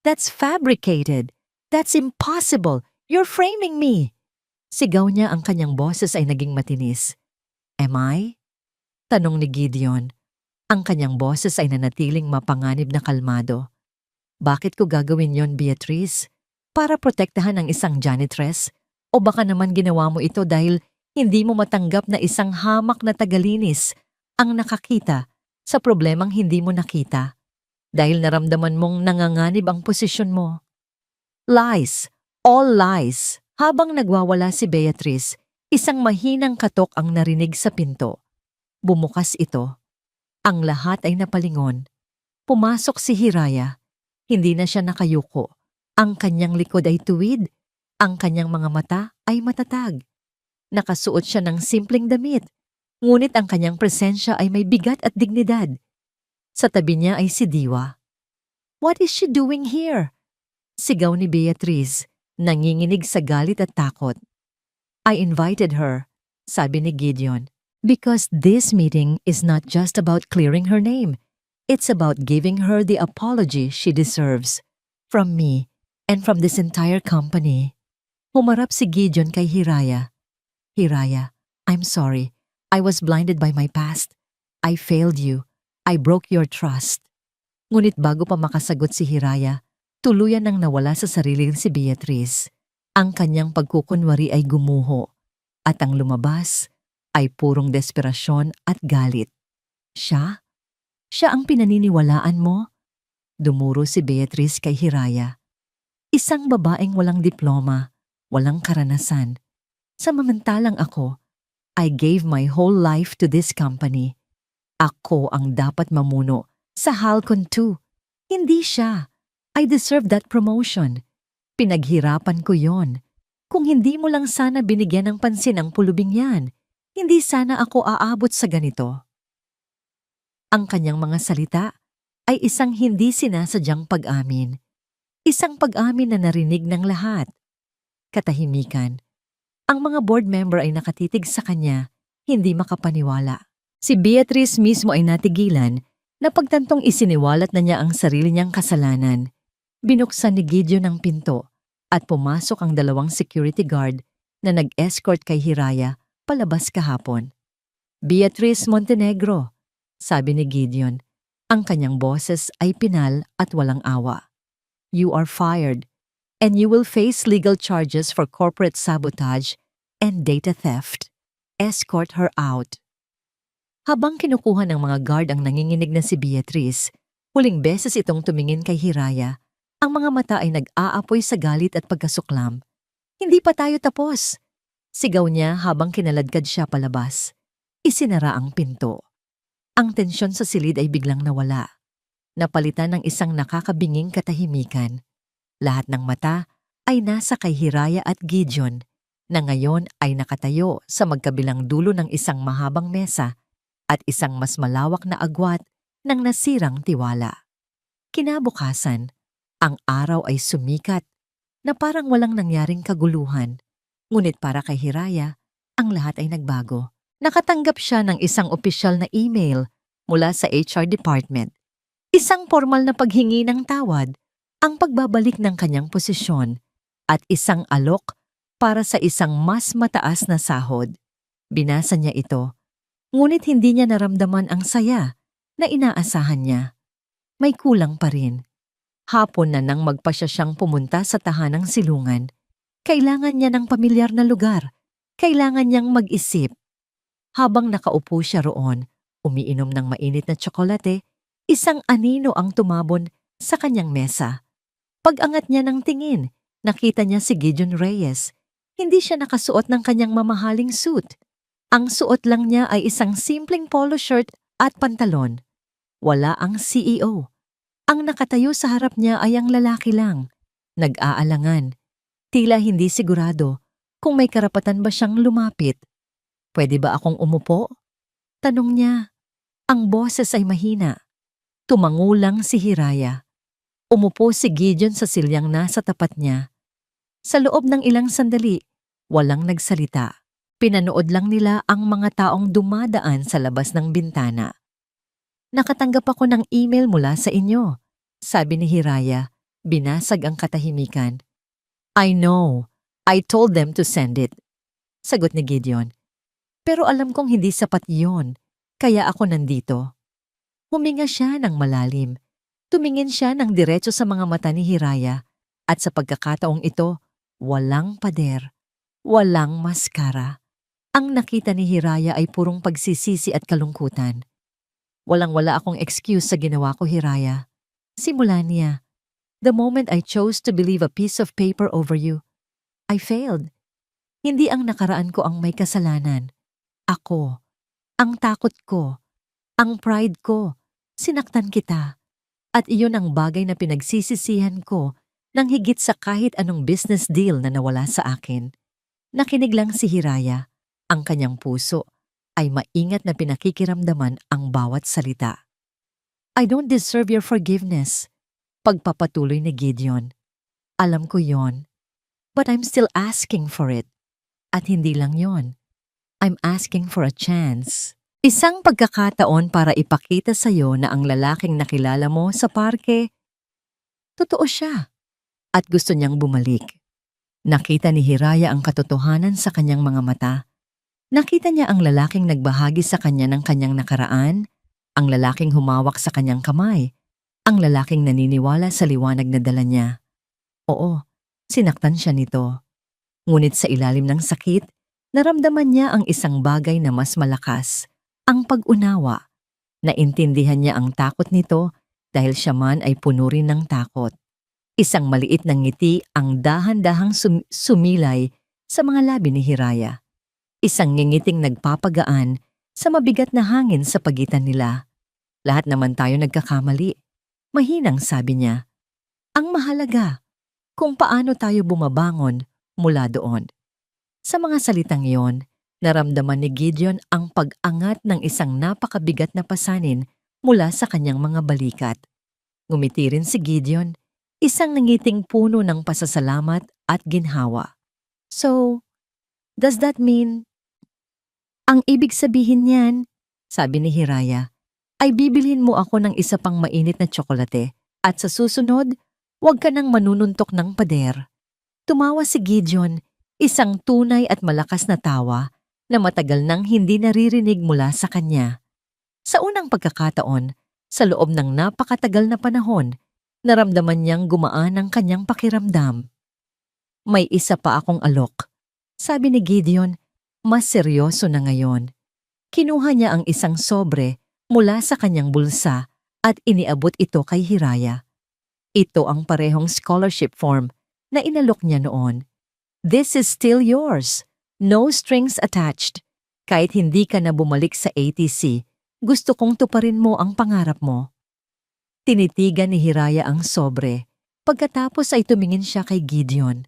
That's fabricated. That's impossible. You're framing me. Sigaw niya, ang kanyang boses ay naging matinis. Am I? Tanong ni Gideon. Ang kanyang boses ay nanatiling mapanganib na kalmado. Bakit ko gagawin yon, Beatrice? Para protektahan ang isang janitress? O baka naman ginawa mo ito dahil hindi mo matanggap na isang hamak na tagalinis ang nakakita sa problemang hindi mo nakita? Dahil naramdaman mong nanganganib ang posisyon mo. Lies. All lies. Habang nagwawala si Beatrice, isang mahinang katok ang narinig sa pinto. Bumukas ito. Ang lahat ay napalingon. Pumasok si Hiraya. Hindi na siya nakayuko. Ang kanyang likod ay tuwid. Ang kanyang mga mata ay matatag. Nakasuot siya ng simpleng damit. Ngunit ang kanyang presensya ay may bigat at dignidad. Sa tabi niya ay si Diwa. What is she doing here? Sigaw ni Beatrice, nanginginig sa galit at takot. I invited her, sabi ni Gideon, because this meeting is not just about clearing her name. It's about giving her the apology she deserves. From me and from this entire company. Humarap si Gideon kay Hiraya. Hiraya, I'm sorry. I was blinded by my past. I failed you. I broke your trust. Ngunit bago pa makasagot si Hiraya, tuluyan nang nawala sa sarili si Beatrice. Ang kanyang pagkukunwari ay gumuho, at ang lumabas ay purong desperasyon at galit. Siya? Siya ang pinaniniwalaan mo? Dumuro si Beatrice kay Hiraya. Isang babaeng walang diploma, walang karanasan. Samantalang ako, I gave my whole life to this company. Ako ang dapat mamuno sa Halcon 2. Hindi siya. I deserve that promotion. Pinaghirapan ko yon. Kung hindi mo lang sana binigyan ng pansin ang pulubing yan, hindi sana ako aabot sa ganito. Ang kanyang mga salita ay isang hindi sinasadyang pag-amin. Isang pag-amin na narinig ng lahat. Katahimikan. Ang mga board member ay nakatitig sa kanya, hindi makapaniwala. Si Beatrice mismo ay natigilan na pagtantong isiniwalat na niya ang sarili niyang kasalanan. Binuksan ni Gideon ang pinto at pumasok ang dalawang security guard na nag-escort kay Hiraya palabas kahapon. Beatrice Montenegro, sabi ni Gideon. Ang kanyang boses ay pinal at walang awa. You are fired and you will face legal charges for corporate sabotage and data theft. Escort her out. Habang kinukuha ng mga guard ang nanginginig na si Beatrice, huling beses itong tumingin kay Hiraya. Ang mga mata ay nag-aapoy sa galit at pagkasuklam. Hindi pa tayo tapos. Sigaw niya habang kinaladkad siya palabas. Isinara ang pinto. Ang tensyon sa silid ay biglang nawala. Napalitan ng isang nakakabinging katahimikan. Lahat ng mata ay nasa kay Hiraya at Gideon, na ngayon ay nakatayo sa magkabilang dulo ng isang mahabang mesa at isang mas malawak na agwat ng nasirang tiwala. Kinabukasan, ang araw ay sumikat na parang walang nangyaring kaguluhan. Ngunit para kay Hiraya, ang lahat ay nagbago. Nakatanggap siya ng isang opisyal na email mula sa HR department. Isang formal na paghingi ng tawad, ang pagbabalik ng kanyang posisyon, at isang alok para sa isang mas mataas na sahod. Binasa niya ito. Ngunit hindi niya naramdaman ang saya na inaasahan niya. May kulang pa rin. Hapon na nang magpasya siyang pumunta sa tahanang silungan. Kailangan niya ng pamilyar na lugar. Kailangan niyang mag-isip. Habang nakaupo siya roon, umiinom ng mainit na tsokolate, isang anino ang tumabon sa kanyang mesa. Pag-angat niya ng tingin, nakita niya si Gideon Reyes. Hindi siya nakasuot ng kanyang mamahaling suit. Ang suot lang niya ay isang simpleng polo shirt at pantalon. Wala ang CEO. Ang nakatayo sa harap niya ay ang lalaki lang. Nag-aalangan. Tila hindi sigurado kung may karapatan ba siyang lumapit. Pwede ba akong umupo? Tanong niya. Ang boses ay mahina. Tumangulang si Hiraya. Umupo si Gideon sa silyang nasa tapat niya. Sa loob ng ilang sandali, walang nagsalita. Pinanood lang nila ang mga taong dumadaan sa labas ng bintana. Nakatanggap ako ng email mula sa inyo, sabi ni Hiraya. Binasag ang katahimikan. I know. I told them to send it. Sagot ni Gideon. Pero alam kong hindi sapat yon, kaya ako nandito. Huminga siya ng malalim. Tumingin siya ng diretso sa mga mata ni Hiraya at sa pagkakataong ito, walang pader, walang maskara. Ang nakita ni Hiraya ay purong pagsisisi at kalungkutan. Walang-wala akong excuse sa ginawa ko, Hiraya. Simula niya, the moment I chose to believe a piece of paper over you, I failed. Hindi ang nakaraan ko ang may kasalanan. Ako, ang takot ko, ang pride ko, sinaktan kita. At iyon ang bagay na pinagsisisihan ko nang higit sa kahit anong business deal na nawala sa akin. Nakinig lang si Hiraya. Ang kanyang puso ay maingat na pinakikiramdaman ang bawat salita. I don't deserve your forgiveness. Pagpapatuloy ni Gideon. Alam ko yon, but I'm still asking for it. At hindi lang yon. I'm asking for a chance. Isang pagkakataon para ipakita sa iyo na ang lalaking nakilala mo sa parke, totoo siya. At gusto niyang bumalik. Nakita ni Hiraya ang katotohanan sa kanyang mga mata. Nakita niya ang lalaking nagbahagi sa kanya ng kanyang nakaraan, ang lalaking humawak sa kanyang kamay, ang lalaking naniniwala sa liwanag na dala niya. Oo, sinaktan siya nito. Ngunit sa ilalim ng sakit, naramdaman niya ang isang bagay na mas malakas, ang pag-unawa. Naintindihan niya ang takot nito dahil siya man ay puno rin ng takot. Isang maliit na ngiti ang dahan-dahang sumilay sa mga labi ni Hiraya. Isang ngingiting nagpapagaan sa mabigat na hangin sa pagitan nila. Lahat naman tayo nagkakamali. Mahinang sabi niya. Ang mahalaga, kung paano tayo bumabangon mula doon. Sa mga salitang iyon, naramdaman ni Gideon ang pag-angat ng isang napakabigat na pasanin mula sa kanyang mga balikat. Ngumiti rin si Gideon, isang nangiting puno ng pasasalamat at ginhawa. So, does that mean... Ang ibig sabihin niyan, sabi ni Hiraya, ay bibilhin mo ako ng isa pang mainit na tsokolate at sa susunod, huwag ka nang manununtok ng pader. Tumawa si Gideon, isang tunay at malakas na tawa na matagal nang hindi naririnig mula sa kanya. Sa unang pagkakataon, sa loob ng napakatagal na panahon, naramdaman niyang gumaan ang kanyang pakiramdam. May isa pa akong alok, sabi ni Gideon. Mas seryoso na ngayon. Kinuha niya ang isang sobre mula sa kanyang bulsa at iniabot ito kay Hiraya. Ito ang parehong scholarship form na inalok niya noon. This is still yours. No strings attached. Kahit hindi ka na bumalik sa ATC, gusto kong tuparin mo ang pangarap mo. Tinitigan ni Hiraya ang sobre. Pagkatapos ay tumingin siya kay Gideon.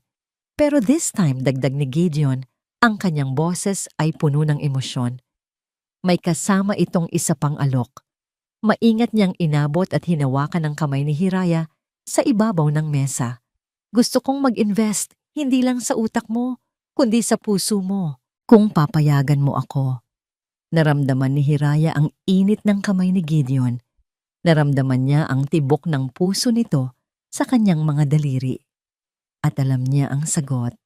Pero this time, dagdag ni Gideon, ang kanyang boses ay puno ng emosyon. May kasama itong isa pang alok. Maingat niyang inabot at hinawakan ang kamay ni Hiraya sa ibabaw ng mesa. Gusto kong mag-invest, hindi lang sa utak mo, kundi sa puso mo, kung papayagan mo ako. Naramdaman ni Hiraya ang init ng kamay ni Gideon. Naramdaman niya ang tibok ng puso nito sa kanyang mga daliri. At alam niya ang sagot.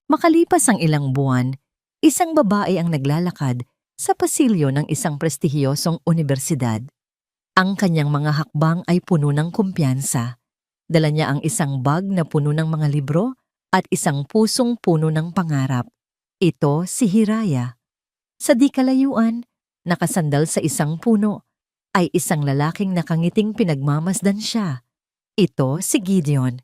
Makalipas ang ilang buwan, isang babae ang naglalakad sa pasilyo ng isang prestihiyosong unibersidad. Ang kanyang mga hakbang ay puno ng kumpiyansa. Dala niya ang isang bag na puno ng mga libro at isang pusong puno ng pangarap. Ito si Hiraya. Sa di kalayuan, nakasandal sa isang puno, ay isang lalaking nakangiting pinagmamasdan siya. Ito si Gideon.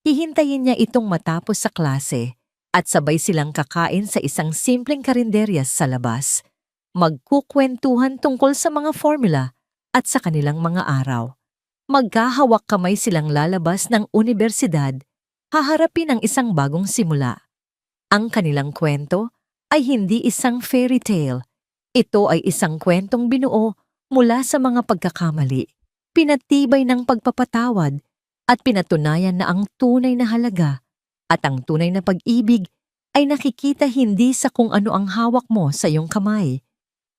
Hihintayin niya itong matapos sa klase at sabay silang kakain sa isang simpleng karinderyas sa labas. Magkukwentuhan tungkol sa mga formula at sa kanilang mga araw. Magkahawak kamay silang lalabas ng unibersidad, haharapin ang isang bagong simula. Ang kanilang kwento ay hindi isang fairy tale. Ito ay isang kwentong binuo mula sa mga pagkakamali, pinatibay ng pagpapatawad at pinatunayan na ang tunay na halaga at ang tunay na pag-ibig ay nakikita hindi sa kung ano ang hawak mo sa iyong kamay,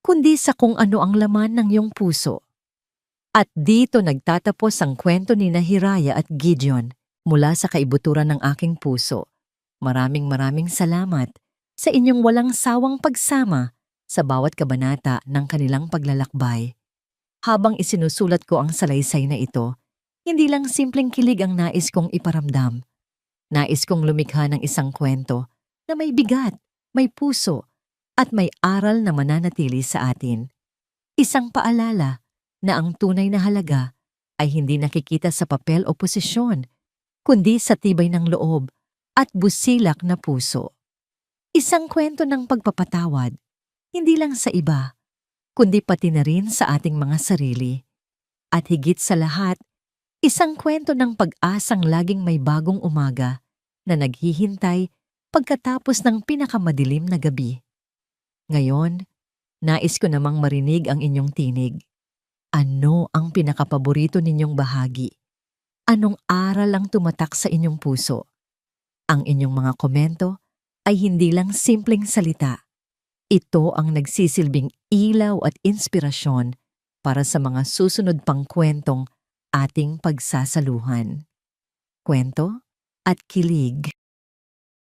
kundi sa kung ano ang laman ng iyong puso. At dito nagtatapos ang kwento ni Hiraya at Gideon mula sa kaibuturan ng aking puso. Maraming salamat sa inyong walang sawang pagsama sa bawat kabanata ng kanilang paglalakbay. Habang isinusulat ko ang salaysay na ito, hindi lang simpleng kilig ang nais kong iparamdam. Nais kong lumikha ng isang kwento na may bigat, may puso, at may aral na mananatili sa atin. Isang paalala na ang tunay na halaga ay hindi nakikita sa papel o posisyon, kundi sa tibay ng loob at busilak na puso. Isang kwento ng pagpapatawad, hindi lang sa iba, kundi pati na rin sa ating mga sarili. At higit sa lahat, isang kwento ng pag-asang laging may bagong umaga na naghihintay pagkatapos ng pinakamadilim na gabi. Ngayon, nais ko namang marinig ang inyong tinig. Ano ang pinakapaborito ninyong bahagi? Anong aral ang tumatak sa inyong puso? Ang inyong mga komento ay hindi lang simpleng salita. Ito ang nagsisilbing ilaw at inspirasyon para sa mga susunod pang kwentong ating pagsasaluhan. Kwento at kilig.